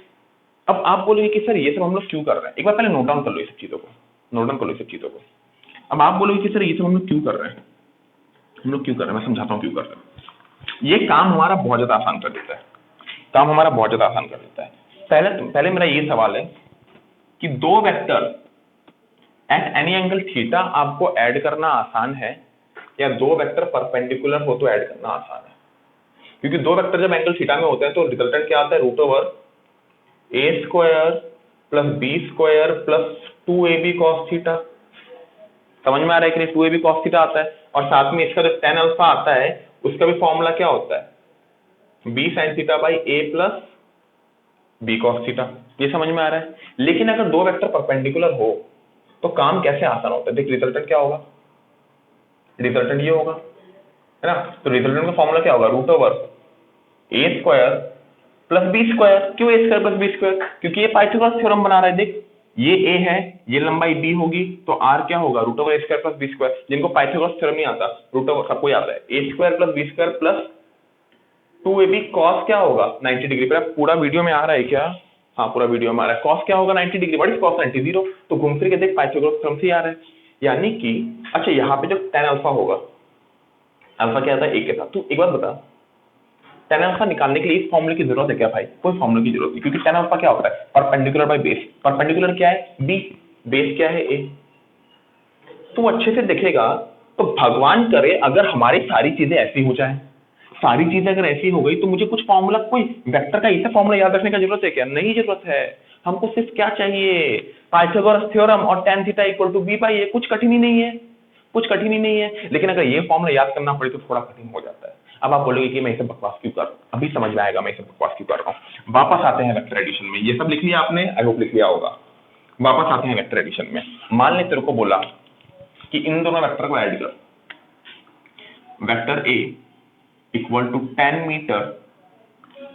अब आप बोलोगे कि सर ये सब हम लोग क्यों कर रहे हैं? एक बार पहले नोट डाउन कर लो ये सब चीजों को, नोट डाउन कर लो ये सब चीजों को। अब आप बोलोगे कि सर ये सब हम लोग क्यों कर रहे हैं? मैं समझाता हूँ क्यों कर रहे हैं। ये काम हमारा बहुत ज्यादा आसान कर देता है, पहले मेरा ये सवाल है कि दो vector at any angle theta आपको ऐड करना आसान है, या दो वेक्टर परपेंडिकुलर हो तो ऐड करना आसान है? क्योंकि दो वेक्टर जब एंगल थीटा में होते हैं तो रिजल्टेंट क्या आता है? Root over a square plus b square plus 2ab cos theta. समझ में आ रहा है कि नहीं? 2ab cos थीटा आता है, और साथ में इसका जो tan अल्फा आता है उसका भी फॉर्मूला क्या होता है? b sin theta by a plus b cos theta. ये समझ में आ रहा है? लेकिन अगर दो वेक्टर परपेंडिकुलर हो तो काम कैसे आसान होता है? देख, रिजल्टेंट क्या होगा? रिजल्टेंट ये होगा, है ना? तो रिजल्टेंट का फॉर्मूला क्या होगा? Root over a square plus b square. क्यों ए स्क्वायर प्लस बी स्क्वायर? क्योंकि ये पाइथागोरस थ्योरम बना रहा है। देख, ये ए है, ये लंबाई बी होगी, तो आर क्या होगा? Root over a square plus b square. जिनको पाइथागोरस थ्योरम नहीं आता, रूट ओवर सबको आता है। A square plus b square plus 2ab cos क्या होगा? 90 डिग्री। पर पूरा वीडियो में आ रहा है क्या? हाँ, पूरा वीडियो में आ रहा है। cos क्या होगा? 90 डिग्री। What is cos 90? 0। तो घूम फिर के देख, पाइथागोरस थ्योरम से आ रहा है। यानी कि अच्छा, यहाँ पे जो tan अल्फा होगा, अल्फा क्या आता है? ए के साथ। तू एक बात बता, tan अल्फा निकालने के लिए इस फॉर्मूले की जरूरत है क्या भाई? कोई फॉर्मूले की जरूरत नहीं, क्योंकि tan अल्फा क्या होता है? Perpendicular by base. परपेंडिकुलर क्या है? b, बेस क्या है? a। तू अच्छे से देखेगा तो भगवान करे अगर हमारी सारी चीजें ऐसी हो जाए, सारी चीजें अगर ऐसी हो गई तो मुझे कुछ फॉर्मूला, कोई वेक्टर का इतना फॉर्मूला याद रखने का जरूरत है क्या? नहीं जरूरत है। हमको सिर्फ क्या चाहिए? पाइथागोरस थ्योरम और tan theta equal to b by a। कुछ कठिन ही नहीं है। कुछ कठिन ही नहीं है। लेकिन अगर ये फॉर्मूला याद करना पड़े तो थोड़ा कठिन हो जाता है। अब आप बोलोगे कि मैं इसे बकवास क्यों कर रहा हूँ, अभी समझ में आएगा मैं इसे बकवास क्यों कर रहा हूँ। वापस आते हैं वेक्टर एडिशन में, ये सब लिख लिया आपने, आई होप लिख लिया होगा। वापस आते हैं वेक्टर एडिशन में। मान ले तेरे को बोला कि इन दोनों वेक्टर को ऐड कर, vector a equal to 10 metre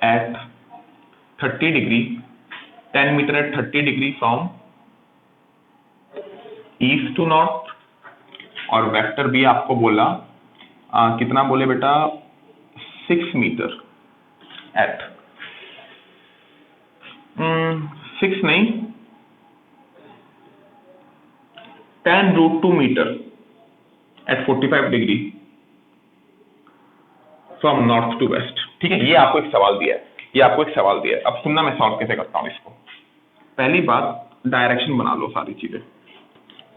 at 30 degree, 10 metre at 30 degree from east to north, और वेक्टर बी आपको बोला कितना बोले बेटा 6 मीटर एट 6 नहीं 10√2 metre at 45 degree from north to west. ठीक है, ये आपको एक सवाल दिया है, ये आपको एक सवाल दिया है। अब सुनना मैं सॉल्व कैसे करता हूं इसको। पहली बात डायरेक्शन बना लो सारी चीजें।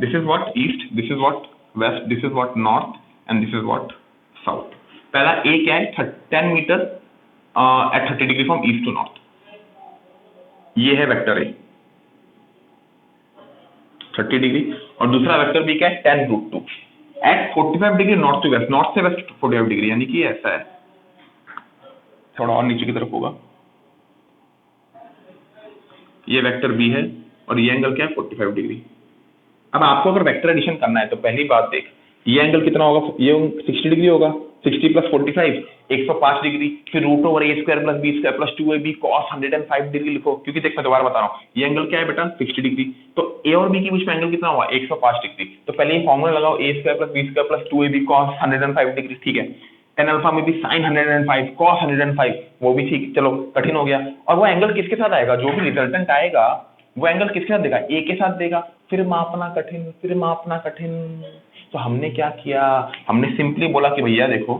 This is what east, this is what west, this is what north and this is what south. पहला ए क्या है 10 metre at 30 degree from east to north, ये है वेक्टर ए 30 डिग्री, और दूसरा वेक्टर बी क्या है 10√2 at 45 degree north to west, north से वेस्ट 45 डिग्री, यानी कि ऐसा है, थोड़ा और नीचे की तरफ होगा, ये वेक्टर बी है और ये एंगल क्या है 45 डिग्री। अब आपको अगर वेक्टर एडिशन करना है तो पहली बात देख, ये एंगल कितना होगा, ये 60 डिग्री होगा, 60 प्लस 45 105 डिग्री, फिर root over a square plus b square plus 2ab cos 105 degree लिखो, क्योंकि देख मैं दोबारा बता रहा हूँ, ये एंगल क्या है बेटा 60 डिग्री, तो ए और बी के बीच में एंगल कितना हुआ 105 डिग्री। तो पहले ये फॉर्मूला लगाओ a square plus b square plus 2ab cos 105 degree, ठीक है। tan अल्फा में भी sin 105 cos 105, वो भी ठीक, चलो कठिन हो गया। और वो एंगल किसके साथ आएगा, जो भी रिजल्टेंट आएगा वो एंगल किसके साथ देगा, ए के साथ देगा, फिर मापना कठिन, फिर मापना कठिन। तो हमने क्या किया, हमने सिंपली बोला कि भैया देखो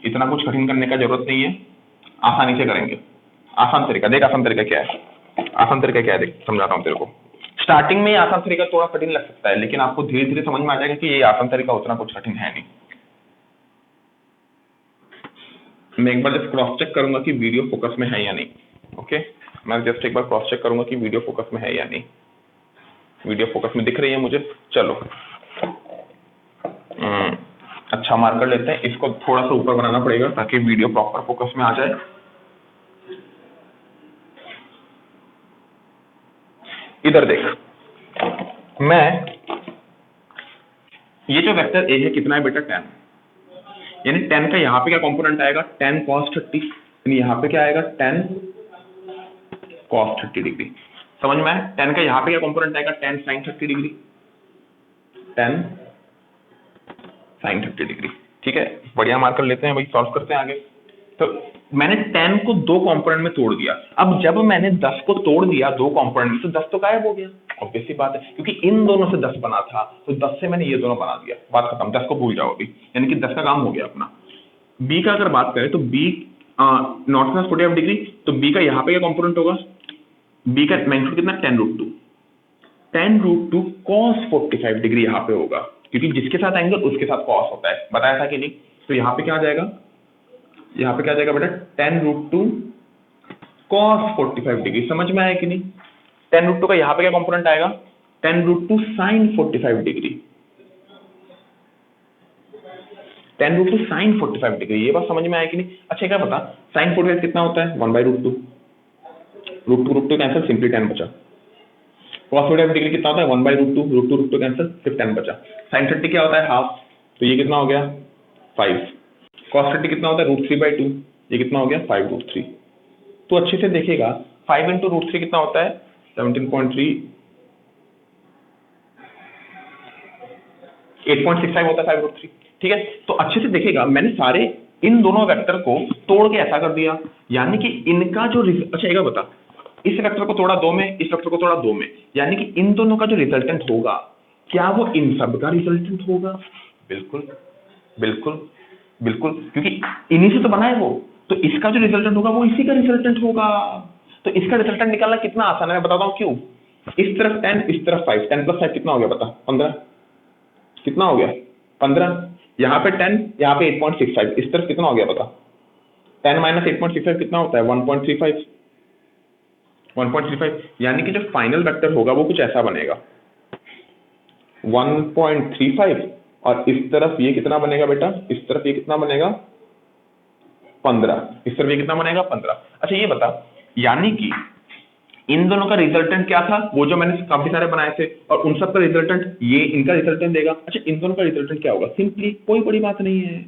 इतना कुछ कठिन करने का जरूरत नहीं है, आसानी से करेंगे। आसान तरीका देख, आसान तरीका क्या है, आसान तरीका क्या है देख, समझाता हूँ तेरे को। स्टार्टिंग में ये आसान तरीका थोड़ा कठिन लग सकता है, लेकिन आपको धीरे धीरे समझ में आ जाएगा कि ये आसान तरीका उतना कुछ कठिन है नहीं। मैं एक बार जस्ट क्रॉस चेक करूंगा कि वीडियो फोकस में है या नहीं। ओके, मैं जस्ट एक बार क्रॉस चेक करूंगा कि वीडियो फोकस में है या नहीं। वीडियो फोकस में दिख रही है मुझे, चलो अच्छा मार्कर लेते हैं, इसको थोड़ा सा ऊपर बनाना पड़ेगा ताकि वीडियो प्रॉपर फोकस में आ जाए। इधर देख, मैं ये जो वेक्टर ए है कितना है बेटा 10, यानी 10 का यहाँ पे क्या कंपोनेंट आएगा 10 cos 30, यानी यहाँ पे क्या आएगा 10 cos 30 डिग्री। समझ में आया, 10 का यहाँ पे क्या कंपोनेंट आएगा 10 sin 30 डिग्री, 10 sin 30 डिग्री। ठीक है, बढ़िया मार्कर लेते हैं भाई, सॉल्व करते हैं आगे। तो मैंने 10 को दो कंपोनेंट में तोड़ दिया। अब जब मैंने 10 को तोड़ दिया दो कंपोनेंट में, तो 10 तो गायब हो गया, ऑब्वियस सी बात है, क्योंकि इन दोनों से 10 बना था, तो 10 से मैंने ये दोनों बना दिया, बात खत्म, 10 को भूल जाओ अभी, यानी कि 10 का काम हो गया अपना। बी का अगर बात करें तो बी नॉर्थ में 45 डिग्री, तो बी का यहाँ पे क्या कंपोनेंट होगा, बी का मैग्नीट्यूड कितना 10√2, 10√2 cos 45 डिग्री यहाँ पे होगा, क्योंकि जिसके साथ एंगल उसके साथ cos होता है, बताया था कि नहीं। तो यहाँ पे क्या आ जाएगा, यहाँ पे क्या आ जाएगा बेटा 10√2 cos 45 डिग्री, समझ में आया कि नहीं। 10√2 का यहाँ पे क्या कंपोनेंट आएगा 10√2 sin 45 डिग्री, 10√2 sin 45 डिग्री, ये बात समझ में आया कि नहीं। अच्छा क्या पता sin 45 कितना होता है 1/√2, √2 कैंसिल, सिंपली 10 बचा। cos 45 डिग्री कितना होता है 1/√2, √2 कैंसिल, सिर्फ 10 बचा। sin 30 क्या होता है हाफ, तो ये कितना हो गया 5। cos 30 कितना होता है √3/2, ये कितना हो गया 5√3। तो अच्छे से देखेगा 5 × √3 कितना होता है 17.3, 8.65 होता है 5√3। ठीक है, तो अच्छे से देखेगा मैंने सारे इन दोनों वेक्टर को तोड़ के ऐसा कर दिया, यानी कि इनका जो अच्छा एक बता, इस वेक्टर को तोड़ा 2 में, इस वेक्टर को तोड़ा 2 में, यानी कि इन दोनों का जो रिजल्टेंट होगा क्या वो इन सब का रिजल्टेंट होगा, बिल्कुल बिल्कुल बिल्कुल, क्योंकि इन्हीं से तो बना है वो, तो इसका जो रिजल्टेंट होगा वो इसी का रिजल्टेंट होगा। तो इसका रिजल्टेंट निकालना कितना आसान है, मैं बताता हूँ क्यों। इस तरफ 10, इस तरफ 5, 10 + 5 कितना हो गया बता 15, कितना हो गया 15, यहाँ पे 10, यहाँ पे 8.65, इस तरफ कितना हो गया बता 10 - 8.65 कितना होता है 1.35, 1.35, यानी कि जो फाइनल वेक्टर होगा वो कुछ ऐसा बनेगा 1.35 और इस तरफ ये कितना बनेगा बेटा, इस तरफ ये कितना बनेगा 15, इस तरफ ये कितना बनेगा 15। अच्छा ये बता, यानी कि इन दोनों का रिजल्टेंट क्या था, वो जो मैंने काफी सारे बनाए थे, और उन सब का रिजल्टेंट ये इनका रिजल्टेंट देगा। अच्छा इन दोनों का रिजल्टेंट क्या होगा, सिंपली कोई बड़ी बात नहीं है,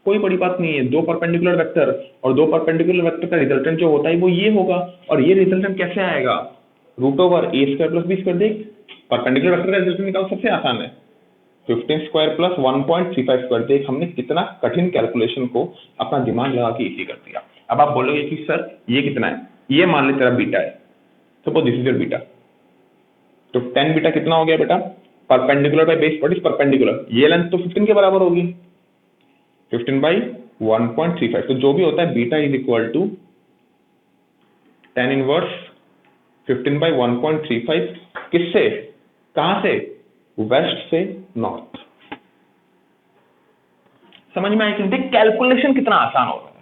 कोई बड़ी बात नहीं है, दो परपेंडिकुलर वेक्टर और दो परपेंडिकुलर वेक्टर का रिजल्टेंट जो होता है वो ये होगा। और ये रिजल्टेंट कैसे आएगा, root over a square plus b square. देख परपेंडिकुलर वेक्टर का रिजल्टेंट निकालना सबसे आसान है, 15 स्क्वायर प्लस 1.35 स्क्वायर। देख हमने कितना कठिन कैलकुलेशन को अपना दिमाग लगा के इजी कर दिया। अब आप बोलोगे कि सर ये कितना है, ये मान ले तेरा बीटा है, suppose this is your beta, तो 10 बीटा कितना हो गया बेटा, perpendicular by base, what is perpendicular, ये लेंथ तो 15 के बराबर होगी, 15 बाई 1.35, तो जो भी होता है beta is equal to tan inverse 15 by 1.35, किससे, कहां से, वेस्ट से नॉर्थ। समझ में आया कि देख कैलकुलेशन कितना आसान हो रहा है,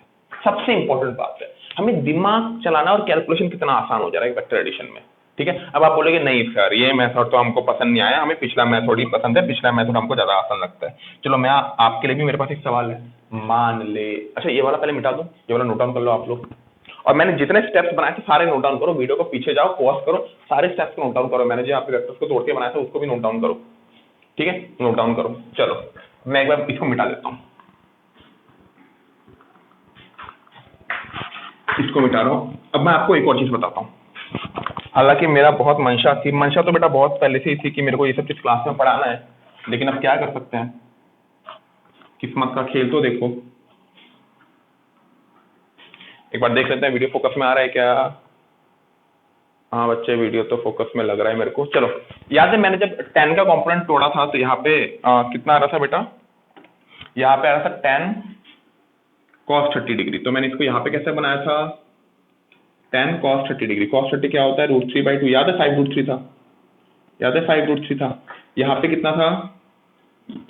सबसे इंपॉर्टेंट बात है हमें दिमाग चलाना और कैलकुलेशन कितना आसान हो जा रहा है वेक्टर एडिशन में। ठीक है, अब आप बोलोगे नहीं सर ये मेथड तो हमको पसंद नहीं आया, हमें पिछला मेथड ही पसंद है, पिछला मेथड हमको ज्यादा आसान लगता है। चलो मैं आपके लिए भी मेरे पास एक सवाल है, मान ले, अच्छा ये वाला पहले मिटा दो, ये वाला नोट डाउन कर लो आप लोग, और मैंने जितने स्टेप्स बनाए थे सारे नोट डाउन करो, वीडियो को पीछे जाओ पॉज करो, सारे स्टेप्स को नोट डाउन करो, मैंने जो आपके वेक्टर्स को तोड़ के बनाया था उसको भी नोट डाउन करो। ठीक है नोट डाउन करो। चलो मैं एक बार इसको मिटा देता हूं, इसको मिटा रहा हूं। अब मैं आपको एक और चीज बताता हूं, हालांकि मेरा बहुत मंशा थी, मंशा तो बेटा बहुत पहले से ही थी कि मेरे को ये सब चीज क्लास में पढ़ाना है, लेकिन अब क्या कर सकते हैं, किस्मत का खेल तो देखो। एक बार देख लेते हैं वीडियो फोकस में आ रहा है क्या, हाँ बच्चे वीडियो तो फोकस में लग रहा है मेरे को। चलो याद है मैंने जब 10 का कंपोनेंट तोड़ा था तो यहाँ पे कितना आ रहा था बेटा, यहाँ पे आ रहा था 10 cos 30 डिग्री, तो मैंने इसको यहाँ पे कैसे बनाया था 10 cos 30 डिग्री। cos 30 क्या होता है, √3/2, याद है 5√3 था, याद है 5√3 था। यहाँ पे कितना था,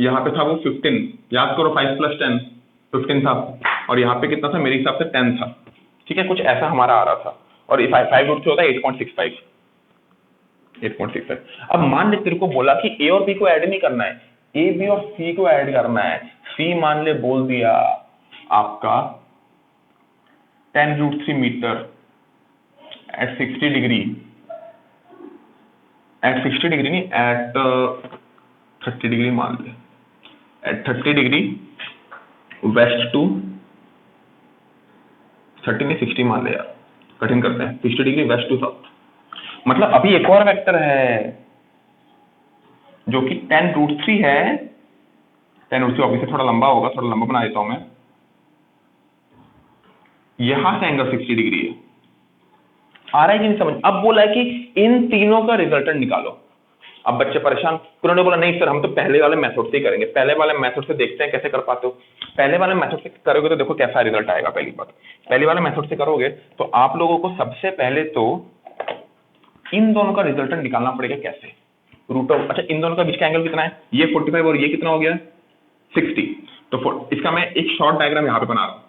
यहाँ पे था वो 15, याद करो 5 + 10 15 था, और यहाँ पे कितना था, मेरे हिसाब से 10 था। ठीक है कुछ ऐसा हमारा आ रहा था, और 5√3 होता है 8.65। अब मान ले तेरे को बोला कि ए और बी को ऐड नहीं करना है, ए बी और सी को ऐड करना है। सी मान ले बोल दिया आपका 10√3 metre at 60 degree, at 60 degree नहीं, एट 30 डिग्री मान ले, एट 30 डिग्री वेस्ट टू 30 नहीं 60 मान ले यार, कठिन करते हैं, 60 डिग्री वेस्ट टू साउथ। मतलब अभी एक और वेक्टर है जो कि 10√3 है, 10√3 ऑब्वियसली थोड़ा लंबा होगा, थोड़ा लंबा बना देता हूं मैं, यहां से एंगल 60 डिग्री है। आ रहा है कि नहीं समझ। अब बोला है कि इन तीनों का रिजल्टेंट निकालो। अब बच्चे परेशान, उन्होंने बोला नहीं सर हम तो पहले वाले मेथड से ही करेंगे, पहले वाले मेथड से देखते हैं कैसे कर पाते हो। पहले वाले मेथड से करोगे तो देखो कैसा रिजल्ट आएगा। पहली बात, पहले वाले मेथड से करोगे तो आप लोगों को सबसे पहले तो इन दोनों का रिजल्टेंट निकालना पड़ेगा। कैसे, रूट ऑफ, अच्छा इन दोनों का बीच का एंगल कितना है, ये 45 और ये कितना हो गया 60, तो इसका मैं एक शॉर्ट डायग्राम यहाँ पे बना रहा हूँ।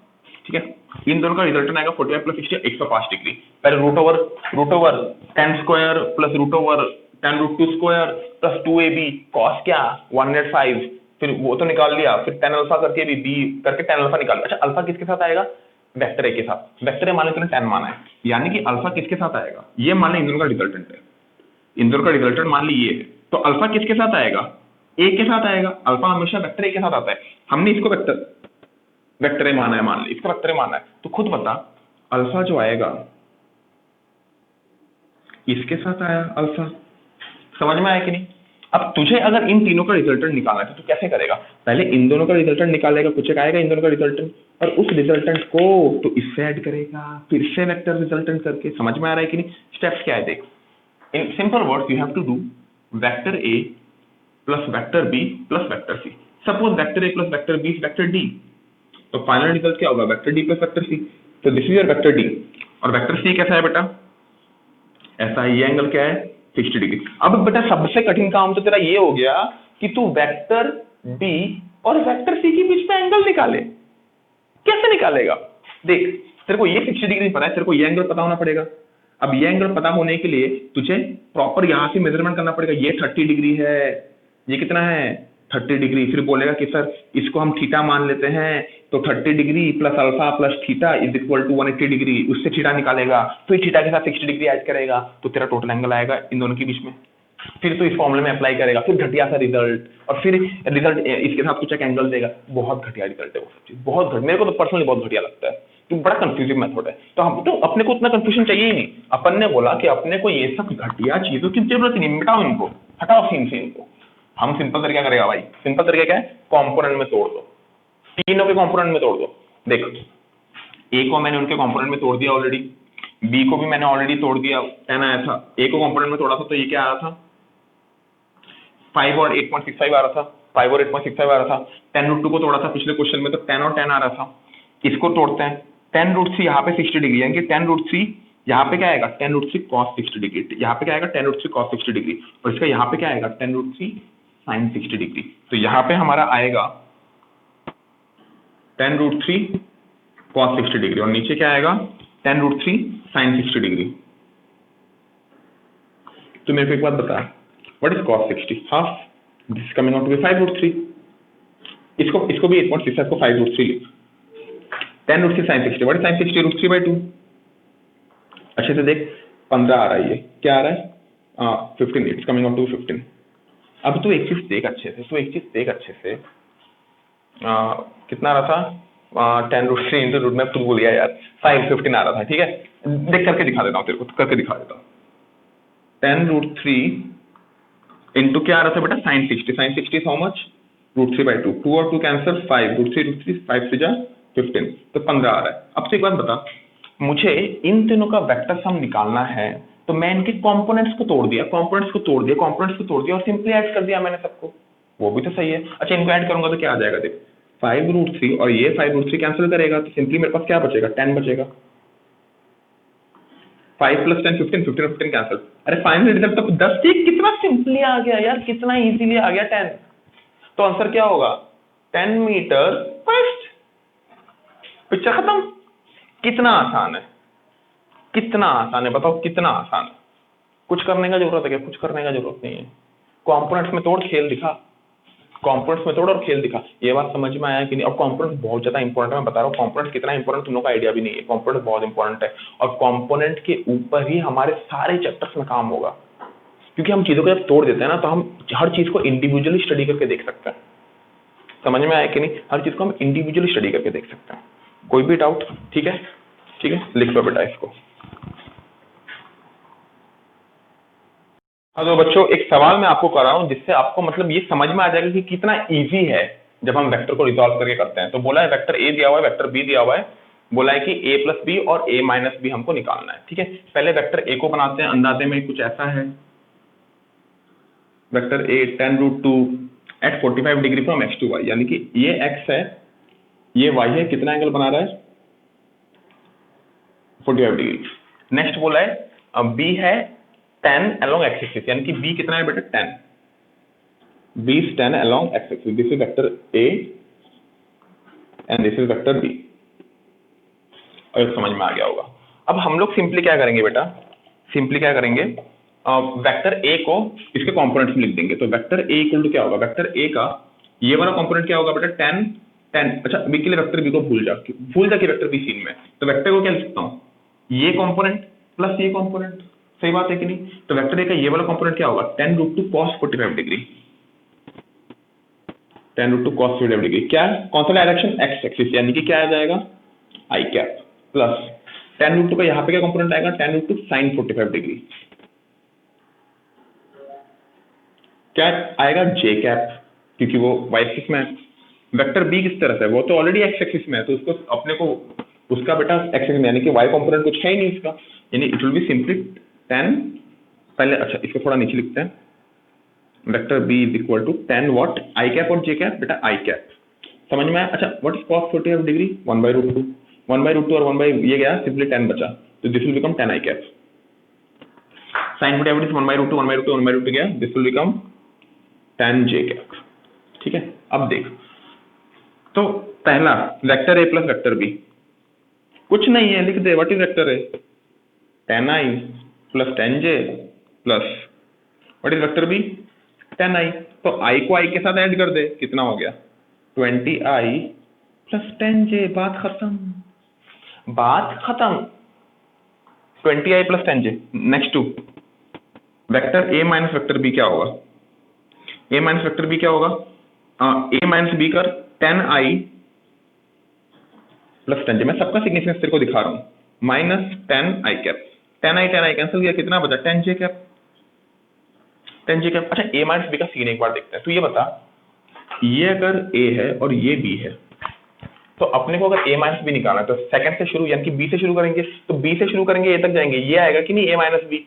ठीक है, इन दोनों का रिजल्टेंट आएगा 45 + 60 105 डिग्री। पहले root over 10 square plus root over 10√2 square plus 2ab cos क्या 105, फिर वो तो निकाल लिया, फिर tan अल्फा करके भी b करके tan अल्फा निकाल लिया। अच्छा अल्फा किसके साथ आएगा, वेक्टर ए के साथ। वेक्टर ए मान लो 10 माना है, यानी कि अल्फा किसके साथ आएगा, ये मान लो इन दोनों का रिजल्टेंट है, इन दोनों का रिजल्टेंट मान ली ये है, तो अल्फा किसके साथ आएगा, ए के साथ आएगा। अल्फा हमेशा वेक्टर ए के साथ आता है, हमने इसको वेक्टर ए माना है, मान ली इसका वेक्टर ए माना है, तो खुद बता अल्फा जो आएगा इसके साथ आया अल्फा। समझ में आया कि नहीं। अब तुझे अगर इन तीनों का रिजल्टेंट निकालना है तो तू कैसे करेगा, पहले इन दोनों का रिजल्टेंट निकालेगा, कुछ एक आएगा इन दोनों का रिजल्टेंट, और उस रिजल्टेंट को तो इससे ऐड करेगा, फिर से वेक्टर रिजल्टेंट करके। समझ में आ रहा है कि नहीं। स्टेप्स क्या है देख, in simple words you have to do vector a plus vector b plus vector c. Suppose vector a plus vector b is vector d, तो फाइनल रिजल्ट क्या होगा, vector d plus vector c. तो this is your vector d, और vector c कैसा है बेटा, ऐसा है, ये एंगल क्या है 60 डिग्री। अब बेटा सबसे कठिन काम तो तेरा ये हो गया कि तू वेक्टर डी और वेक्टर सी के बीच में एंगल निकाले। कैसे निकालेगा, देख तेरे को ये 60 डिग्री पता है, तेरे को ये एंगल पता होना पड़ेगा। अब ये एंगल पता होने के लिए तुझे प्रॉपर यहां से मेजरमेंट करना पड़ेगा। ये 30 डिग्री है, ये कितना है 30 डिग्री, फिर बोलेगा कि सर इसको हम थीटा मान लेते हैं, तो 30 degree plus alpha plus theta is equal to 180 degree, उससे थीटा निकालेगा, फिर थीटा के साथ 60 डिग्री ऐड करेगा, तो तेरा टोटल एंगल आएगा इन दोनों के बीच में। फिर तो इस फॉर्मूले में अप्लाई करेगा, फिर घटिया सा रिजल्ट, और फिर रिजल्ट इसके साथ कुछ एक एंगल देगा। बहुत घटिया रिजल्ट है वो सब चीज, बहुत घटिया, मेरे को तो पर्सनली बहुत घटिया लगता है कि बड़ा कंफ्यूजिंग मेथड है। तो हम तो अपने को उतना कंफ्यूजन चाहिए ही नहीं। अपन ने बोला कि अपने को ये सब घटिया चीजों की जरूरत नहीं, मिटाओ इनको, हटाओ सीन से इनको। हम सिंपल तरीका करेगा भाई, सिंपल तरीका क्या है, कॉम्पोनेंट में तोड़ दो, तीनों के कॉम्पोनेंट में तोड़ दो। देख, ए को मैंने उनके कॉम्पोनेंट में तोड़ दिया ऑलरेडी, बी को भी मैंने ऑलरेडी तोड़ दिया, 10 आया था। ए को कॉम्पोनेंट में तोड़ा था तो ये क्या आया था, 5 और 8.65 आ रहा था, 5 और 8.65 आ रहा था। 10√2 को तोड़ा था पिछले क्वेश्चन में, तो 10 और 10 आ रहा था। इसको तोड़ते हैं, 10√3 यहाँ पे 60 डिग्री, यानी कि 10√3 यहाँ पे क्या आएगा, 10√3 cos 60 डिग्री, यहाँ पे क्या आएगा 10√3 cos 60 डिग्री, और इसका यहाँ पे क्या आएगा 10√3 sin 60 डिग्री। तो यहाँ पे हमारा आएगा 10√3 cos 60 डिग्री, और नीचे क्या आएगा 10√3 sin 60 डिग्री। तो मेरे को एक बात बता, what is cos 60? Half, this is coming out to be 5√3। इसको भी 8.65 को 5√3 लिख, 10√3 sin 60, व्हाट इज sin 60? √3/2। अच्छे से देख, 15 आ रहा है, ये क्या आ रहा है 15, इट्स कमिंग आउट टू 15। अब तू एक चीज देख अच्छे से, कितना आ रहा था 10√3 इंटू रूट में, तू भूल गया यार, 15 आ रहा था, ठीक है। देख करके दिखा देता हूँ तेरे को, करके दिखा देता हूँ। 10√3 इंटू क्या आ रहा था बेटा, sin 60 इज हाउ मच, √3/2, 2 और 2 कैंसिल, 5, √3 5 से जा 15, तो 15 आ रहा है। अब तो एक बात बता, मुझे इन तीनों का वेक्टर सम निकालना है, तो मैं इनके कंपोनेंट्स को तोड़ दिया, कंपोनेंट्स को तोड़ दिया और सिंपली ऐड कर दिया मैंने सबको, वो भी तो सही है। अच्छा, इनको ऐड करूंगा तो क्या आ जाएगा, देख 5√3 और ये 5√3 कैंसिल करेगा, तो सिंपली मेरे पास क्या बचेगा, 10 बचेगा। 5 + 10 15, 15 और 15 कैंसिल। अरे फाइनल रिजल्ट तो 10 थी, कितना सिंपली आ गया यार, कितना इजीली आ गया 10। तो आंसर क्या होगा, 10 मीटर फर्स्ट। पिक्चर खत्म। कितना आसान है, कितना आसान है, बताओ कितना आसान है। कुछ करने का जरूरत है क्या, कुछ करने का जरूरत नहीं है। कंपोनेंट्स में तोड़, खेल दिखा, कंपोनेंट्स में तोड़ और खेल दिखा। ये बात समझ में आया कि नहीं। और कंपोनेंट बहुत ज्यादा इंपॉर्टेंट है, मैं बता रहा हूँ कंपोनेंट कितना इंपॉर्टेंट तुम लोग का आइडिया भी नहीं है। कंपोनेंट बहुत इंपॉर्टेंट है, और कंपोनेंट के ऊपर ही हमारे सारे चैप्टर्स में काम होगा, क्योंकि हम चीजों को जब तोड़ देते हैं ना, तो हम हर चीज को इंडिविजुअली स्टडी करके देख सकते हैं। समझ में आया कि नहीं, हर चीज को हम इंडिविजुअली स्टडी करके देख सकते हैं। कोई भी डाउट, ठीक है, ठीक है, लिख लो बेटा इसको। हाँ तो बच्चों, एक सवाल मैं आपको कर रहा हूँ जिससे आपको मतलब ये समझ में आ जाएगा कि कितना इजी है जब हम वेक्टर को रिजॉल्व करके करते हैं। तो बोला है वेक्टर ए दिया हुआ है, वेक्टर बी दिया हुआ है, बोला है कि a + b और a - b हमको निकालना है, ठीक है। पहले वेक्टर ए को बनाते हैं, अंदाजे में कुछ ऐसा है, vector a 10√2 at 45 degree from x to y, यानी कि ये x है, ये y है, कितना एंगल बना रहा है 45 डिग्री। नेक्स्ट बोला है b है 10 along x axis, यानी कि b कितना है बेटा 10, b is 10 along x axis, this is vector a and this is vector b। और समझ में आ गया होगा। अब हम लोग सिंपली क्या करेंगे बेटा, सिंपली क्या करेंगे, वेक्टर a को इसके कंपोनेंट्स में लिख देंगे। तो वेक्टर a इक्वल टू क्या होगा, वेक्टर a का ये वाला कंपोनेंट क्या होगा बेटा 10 10। अच्छा, b के लिए वेक्टर b को भूल जा कि वेक्टर b सीन में, तो वेक्टर को क्या लिख सकता हूँ, ये कंपोनेंट प्लस ये कंपोनेंट, सही बात है कि नहीं। तो वेक्टर ए का ये वाला कंपोनेंट क्या होगा 10√2 cos 45 डिग्री, 10√2 cos 45 डिग्री, क्या कौन सा डायरेक्शन x एक्सिस, यानी कि क्या आ जाएगा i कैप, प्लस 10√2 का यहाँ पे क्या कंपोनेंट आएगा 10√2 sin 45 डिग्री, क्या आएगा j कैप, क्योंकि वो y एक्सिस में है। वेक्टर b किस तरह से है, वो तो ऑलरेडी x एक्सिस में है, तो उसको अपने को उसका बेटा x एक्सिस में, यानी कि y कंपोनेंट कुछ है ही नहीं इसका, यानी इट विल बी सिंपली 10 पहले। अच्छा, इसको थोड़ा नीचे लिखते हैं, vector b is equal to 10 what, i cap और j कैप, बेटा i कैप, समझ में आया। अच्छा, व्हाट इज cos 45 डिग्री 1/√2, 1/√2 और 1 ये गया, सिंपली 10 बचा, तो this will become 10 i cap. sin 45 is 1/√2, 1/√2, 1/√2 गया, this will become 10 j cap, ठीक है। अब देख, तो पहला vector a plus vector b, कुछ नहीं है, लिख दे, what is vector a 10i plus 10j plus what is vector b 10i। तो i को i के साथ ऐड कर दे, कितना हो गया 20i प्लस 10j, बात खत्म, बात खत्म। 20i plus 10j। Next two vector a minus vector b क्या होगा, a माइनस वेक्टर b क्या होगा, a माइनस b कर 10i प्लस 10j। मैं सबका सिग्निफिकेंस तेरे को दिखा रहा हूँ, minus 10i cap, 10i cancel किया, कितना बचा 10j कैप, 10j कैप। अच्छा a माइनस b का सीन एक बार देखते हैं। तो ये बता, ये अगर a है और ये b है, तो अपने को अगर a माइनस बी निकालना है तो सेकंड से शुरू यानी कि b से शुरू करेंगे, तो b से शुरू करेंगे a तक जाएंगे, ये आएगा कि नहीं a माइनस बी,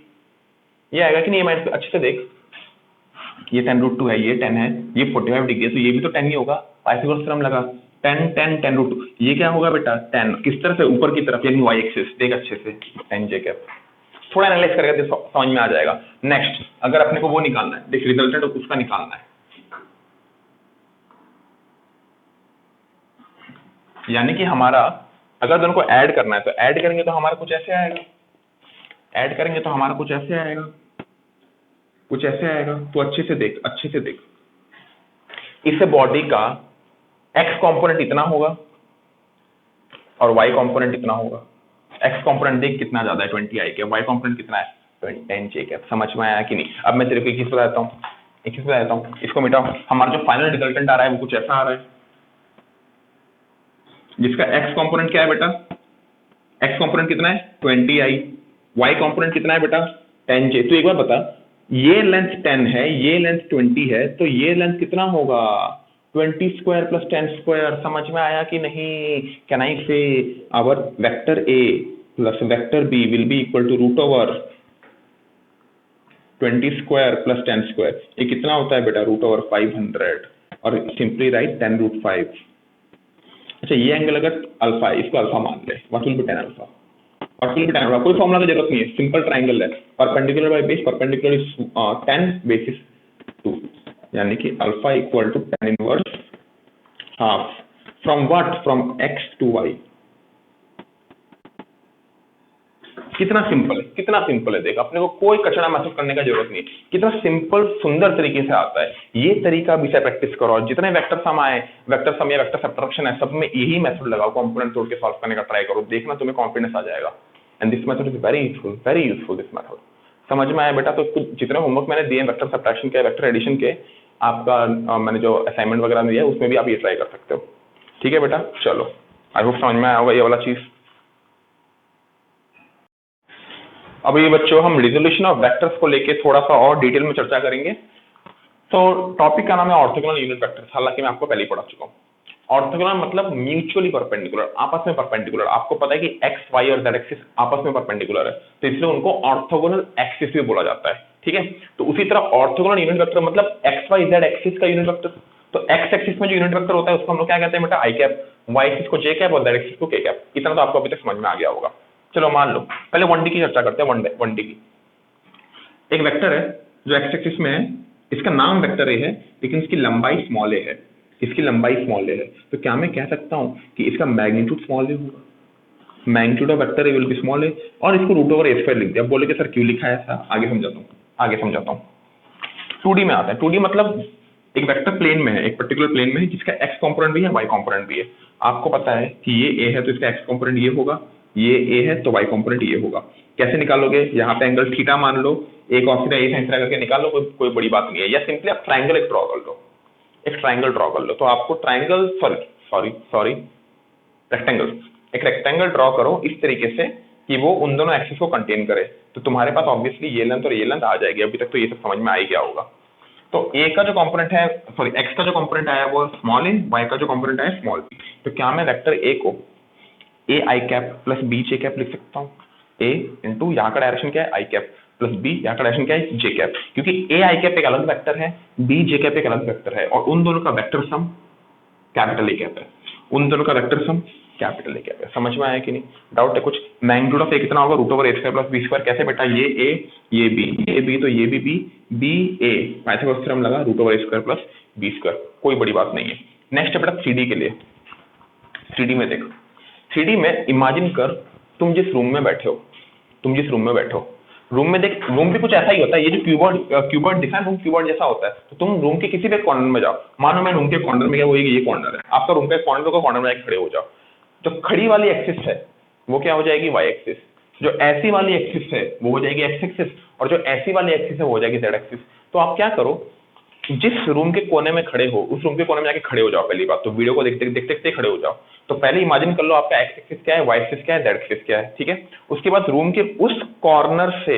ये आएगा कि नहीं a माइनस बी। अच्छे से देख, ये 10√2 है, ये 10 है, ये 45 डिग्री है, तो ये भी तो 10 ही होगा। पाइथागोरस थ्योरम लगा, 10 10 10√2, ये क्या होगा बेटा 10, किस तरफ से, ऊपर की तरफ यानी y एक्सिस। देख अच्छे से 10j कैप, थोड़ा एनालाइज करेगा तो समझ में आ जाएगा। नेक्स्ट अगर अपने को वो निकालना है, देख रिजल्टेंट उसका निकालना है, यानी कि हमारा अगर दोनों को ऐड करना है तो ऐड करेंगे तो हमारा कुछ ऐसे आएगा, ऐड करेंगे तो हमारा कुछ ऐसे आएगा, कुछ ऐसे आएगा। तो अच्छे से देख, अच्छे से देख, इस बॉडी का x कंपोनेंट इतना होगा और y कंपोनेंट इतना होगा। x कंपोनेंट देख कितना ज्यादा है 20i के, y कंपोनेंट कितना है 10j के। समझ में आया कि नहीं। अब मैं तेरे को एक चीज बता देता हूँ, एक चीज बता देता हूँ, इसको मिटाओ। हमारा जो फाइनल रिजल्टेंट आ रहा है वो कुछ ऐसा आ रहा है, जिसका x कंपोनेंट क्या है बेटा, x कंपोनेंट कितना है 20i, y कंपोनेंट कितना है बेटा 10j। तो एक बार बता, ये लेंथ 10 है, ये लेंथ 20 है, तो ये लेंथ कितना होगा 20 स्क्वायर प्लस 10 स्क्वायर। समझ में आया कि नहीं। Can I say our vector a plus vector b will be equal to root over 20 square plus 10 square. ये कितना होता है बेटा रूट ओवर 500, और सिंपली राइट 10√5। अच्छा ये एंगल अगर अल्फा है, इसको अल्फा मान ले, what will be 10 alpha, what will be 10 alpha. कोई फॉर्मूला की जरूरत नहीं है, सिंपल ट्राइंगल है, perpendicular by base, perpendicular is 10 base is 2, यानी कि alpha equal to 10 inverse half from what, from x to y। कितना सिंपल है, कितना सिंपल है। देख अपने को कोई कचरा महसूस करने का जरूरत नहीं, कितना सिंपल सुंदर तरीके से आता है। ये तरीका भी से प्रैक्टिस करो, जितने वेक्टर सम आए, वेक्टर सम या वेक्टर सब्ट्रैक्शन है, सब में यही मेथड लगाओ, कंपोनेंट तोड़ के सॉल्व करने का ट्राई करो, देखना तुम्हें कॉन्फिडेंस आ जाएगा। And this method is very useful, very useful this method. समझ में आया बेटा। तो जितने होमवर्क मैंने दिए वेक्टर सब्ट्रैक्शन के, वेक्टर एडिशन के, आपका मैंने जो असाइनमेंट वगैरह दिया है उसमें भी आप ये ट्राई कर सकते हो। ठीक है बेटा, चलो आई होप समझ में आया होगा ये वाला चीज। अब ये बच्चों हम रिजोल्यूशन ऑफ वेक्टर्स को लेके थोड़ा सा और डिटेल में चर्चा करेंगे। तो टॉपिक का नाम है ऑर्थोगोनल यूनिट वेक्टर्स, हालांकि मैं आपको पहले ही पढ़ा चुका हूँ। ऑर्थोगोनल मतलब म्यूचुअली परपेंडिकुलर, आपस में परपेंडिकुलर। आपको पता है कि एक्स वाई और जेड एक्सिस आपस में परपेंडिकुलर है, तो इसलिए उनको ऑर्थोगोनल एक्सिस भी बोला जाता है। ठीक है, तो उसी तरह ऑर्थोगोनल यूनिट वेक्टर मतलब एक्स वाई जेड एक्सिस का यूनिट वेक्टर। तो एक्स एक्सिस में जो यूनिट वेक्टर होता है उसको हम लोग क्या कहते हैं बेटा आई कैप, वाई एक्सिस को जे कैप और जेड एक्सिस को के कैप। इतना तो आपको अभी तक समझ में आ गया होगा। चलो मान लो पहले 1D की चर्चा करते हैं। 1D की एक वेक्टर है जो एक्स एक्सिस में है, इसका नाम वेक्टर ए है, लेकिन इसकी लंबाई स्मॉल ए है, इसकी लंबाई स्मॉल ए है। तो क्या मैं कह सकता हूं कि इसका मैग्नीट्यूड स्मॉल ए होगा, magnitude of vector a will be small a, और इसको रूट ओवर ए स्क्वायर लिख दिया। बोले कि सर क्यों लिखा है ऐसा, आगे समझाता हूँ, आगे समझाता हूँ। 2D में आता है। 2D मतलब एक वेक्टर प्लेन में है, एक पर्टिकुलर प्लेन में है, जिसका एक्स कंपोनेंट भी है, वाई कंपोनेंट भी है। आपको पता है कि ये ए है तो इसका एक्स कंपोनेंट ये होगा, ये ए है तो वाई कंपोनेंट ये होगा। कैसे निकालोगे, यहाँ पे एंगल थीटा मान लो, ए cos थीटा ए sin थीटा करके निकालो, कोई बड़ी बात नहीं है। या सिंपली आप ट्राइंगल एक ड्रॉ कर लो, एक ट्राइंगल ड्रॉ कर लो। तो आपको ट्राइंगल सॉरी रेक्टेंगल, एक रेक्टेंगल ड्रॉ करो इस तरीके से कि वो उन दोनों एक्सिस को कंटेन करे। तो तुम्हारे पास ऑब्वियसली ये लेंथ और ये लेंथ आ जाएगी। अभी तक तो ये सब समझ में आ ही गया होगा। तो ए का जो कंपोनेंट है, सॉरी एक्स का जो कंपोनेंट आया वो स्मॉल ए, वाई का जो कंपोनेंट आया स्मॉल बी। तो क्या मैं वेक्टर ए को A I cap plus B J cap लिख सकता हूँ। ए इंटू यहाँ का डायरेक्शन क्या है आई कैप, प्लस बी यहाँ का डायरेक्शन क्या है जे कैप, क्योंकि ए आई कैप एक अलग वेक्टर है, बी जे कैप एक अलग वेक्टर है, और उन दोनों का vector sum capital a cap है, उन दोनों का vector sum capital a cap है। समझ में आया कि नहीं, डाउट है कुछ। मैग्नीट्यूड ऑफ ए कितना होगा, root over a square plus b square. कैसे बेटा, ये ए ये बी तो ये बी बी ए, पाइथागोरस थ्योरम लगा, root over a square plus b square, कोई बड़ी बात नहीं है। नेक्स्ट है बेटा 3D के लिए। 3D में देखो, 3D में इमेजिन कर तुम जिस रूम में बैठे हो, तुम जिस रूम में बैठे हो, रूम में देख, रूम भी कुछ ऐसा ही होता है, ये जो क्यूबॉइड दिखा है रूम क्यूबॉइड जैसा होता है। तो तुम रूम के किसी भी कॉर्नर में जाओ, मानो मैं रूम के कॉर्नर में गया, वो ये कॉर्नर है आपका, रूम का कॉर्नर को कॉर्नर में आके खड़े हो जाओ। जो खड़ी वाली एक्सिस है वो क्या हो जाएगी, वाई एक्सिस। जो ऐसी वाली एक्सिस है वो हो जाएगी एक्स एक्सिस, और जो ऐसी वाली एक्सिस है वो हो जाएगी जेड एक्सिस। तो आप क्या करो, जिस रूम के कोने में खड़े हो उस रूम के कोने में जाके खड़े हो जाओ। पहली बात तो वीडियो को देखते देखते देखते खड़े हो जाओ। तो पहले इमेजिन कर लो आपका एक्स एक्सिस क्या है, वाई एक्सिस क्या है, जेड एक्सिस क्या है, ठीक है। उसके बाद रूम के उस कॉर्नर से,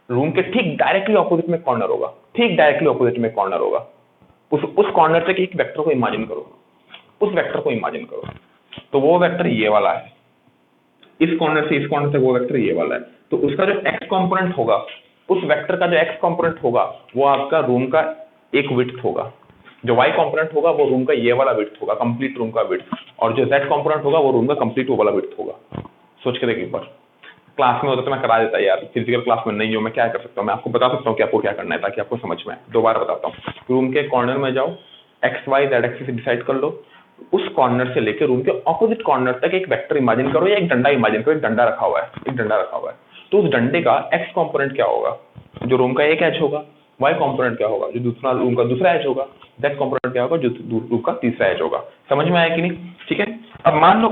रूम के ठीक डायरेक्टली ऑपोजिट में कॉर्नर होगा, ठीक डायरेक्टली ऑपोजिट में कॉर्नर होगा। उस कॉर्नर से एक वेक्टर को इमेजिन करो, उस वेक्टर को इमेजिन करो। तो वो वेक्टर ये वाला है, इस कॉर्नर से इस कॉर्नर से वो वेक्टर ये वाला है। तो उसका जो एक्स कंपोनेंट होगा, उस वेक्टर का जो एक्स कंपोनेंट होगा वो आपका रूम का एक विड्थ होगा। जो वाई कंपोनेंट होगा वो रूम का ये वाला विड्थ होगा, कंप्लीट रूम का विड्थ। और जो जेड कंपोनेंट होगा वो रूम का कंप्लीट वो वाला विड्थ होगा। सोच के देखिए, एक बार क्लास में होता तो मैं करा देता यार, फिजिकल क्लास में नहीं हो, मैं क्या कर सकता हूँ, मैं आपको बता सकता हूँ कि आपको क्या करना है ताकि आपको समझ में आए। दोबारा बताता हूँ, रूम के कॉर्नर में जाओ, x y z axis decide कर लो, उस कॉर्नर से लेकर रूम के ऑपोजिट कॉर्नर तक एक वेक्टर इमेजिन करो या एक डंडा इमेजिन करो। एक डंडा रखा हुआ है, एक डंडा रखा हुआ है। तो उस डंडे का एक्स कंपोनेंट क्या होगा, जो रूम का एक एज होगा। वाई कंपोनेंट क्या होगा, जो दूसरा रूम का दूसरा एज होगा। जेड कंपोनेंट क्या होगा, जो रूम का तीसरा एज होगा। समझ में आया कि नहीं, ठीक है। अब मान लो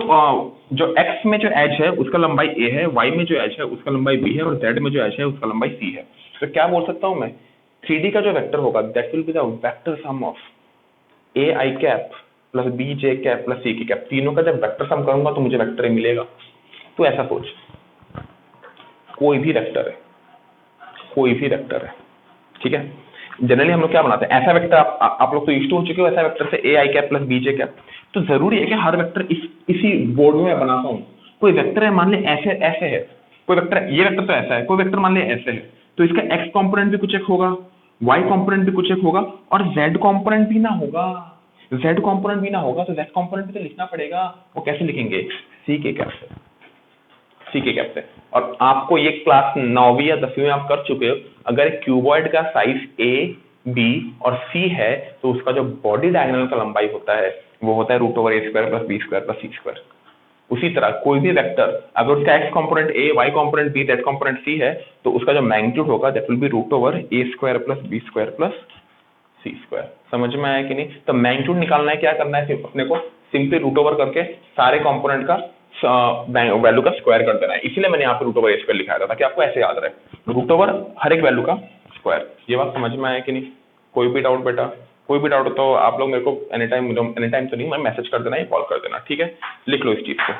जो x में जो एज है उसका लंबाई a है, y में जो एज है उसका लंबाई b है, और z में जो एज है उसका लंबाई c है। तो क्या बोल सकता हूं मैं, 3D का जो वेक्टर होगा that will be the vector sum of a i cap plus b j cap plus c की कैप। तीनों का जब वेक्टर सम करूंगा तो मुझे वेक्टर ही मिलेगा। तो ऐसा सोच, कोई भी वेक्टर है, कोई भी वेक्टर है, ठीक है। जनरली हम लोग क्या बनाते हैं, ऐसा वेक्टर आप लोग तो यूज्ड हो चुके हो, ऐसा वेक्टर से a i cap plus b j cap. तो जरूरी है कि हर वेक्टर इसी बोर्ड में मैं बनाता हूँ। कोई वेक्टर है मान ले ऐसे ऐसे है, कोई वेक्टर, ये वेक्टर तो ऐसा है, कोई वेक्टर मान ले ऐसे है, तो इसका x कंपोनेंट भी कुछ एक होगा, y कंपोनेंट भी कुछ एक होगा, और z कंपोनेंट भी ना होगा। z कंपोनेंट भी ना होगा तो z कंपोनेंट भी तो लिखना पड़ेगा। वो कैसे लिखेंगे, c के कैप से, c के कैप से। और आपको ये क्लास 9वीं या 10वीं में आप कर चुके हो, अगर क्यूबॉइड का साइज a b और c है तो उसका जो बॉडी डायगोनल का लंबाई होता है वो होता है √a² plus b² plus c²। उसी तरह कोई भी वेक्टर अगर उसका x component a, y component b, z component c है तो उसका जो मैग्नीट्यूड होगा that will be √a² plus b² plus c²। समझ में आया कि नहीं। तो मैग्नीट्यूड निकालना है, क्या करना है, सिर्फ अपने को सिंपली √ करके सारे कंपोनेंट का वैल्यू का स्क्वायर कर देना है। इसीलिए मैंने यहाँ पे √a² लिखाया था ताकि आपको ऐसे याद रहे, √ हर एक वैल्यू का स्क्वायर। ये बात समझ में आया कि नहीं। कोई भी डाउट बेटा, कोई भी डाउट तो आप लोग मेरे को एनी टाइम तो नहीं, मैं मैसेज कर देना या कॉल कर देना, ठीक है। लिख लो इस चीज को।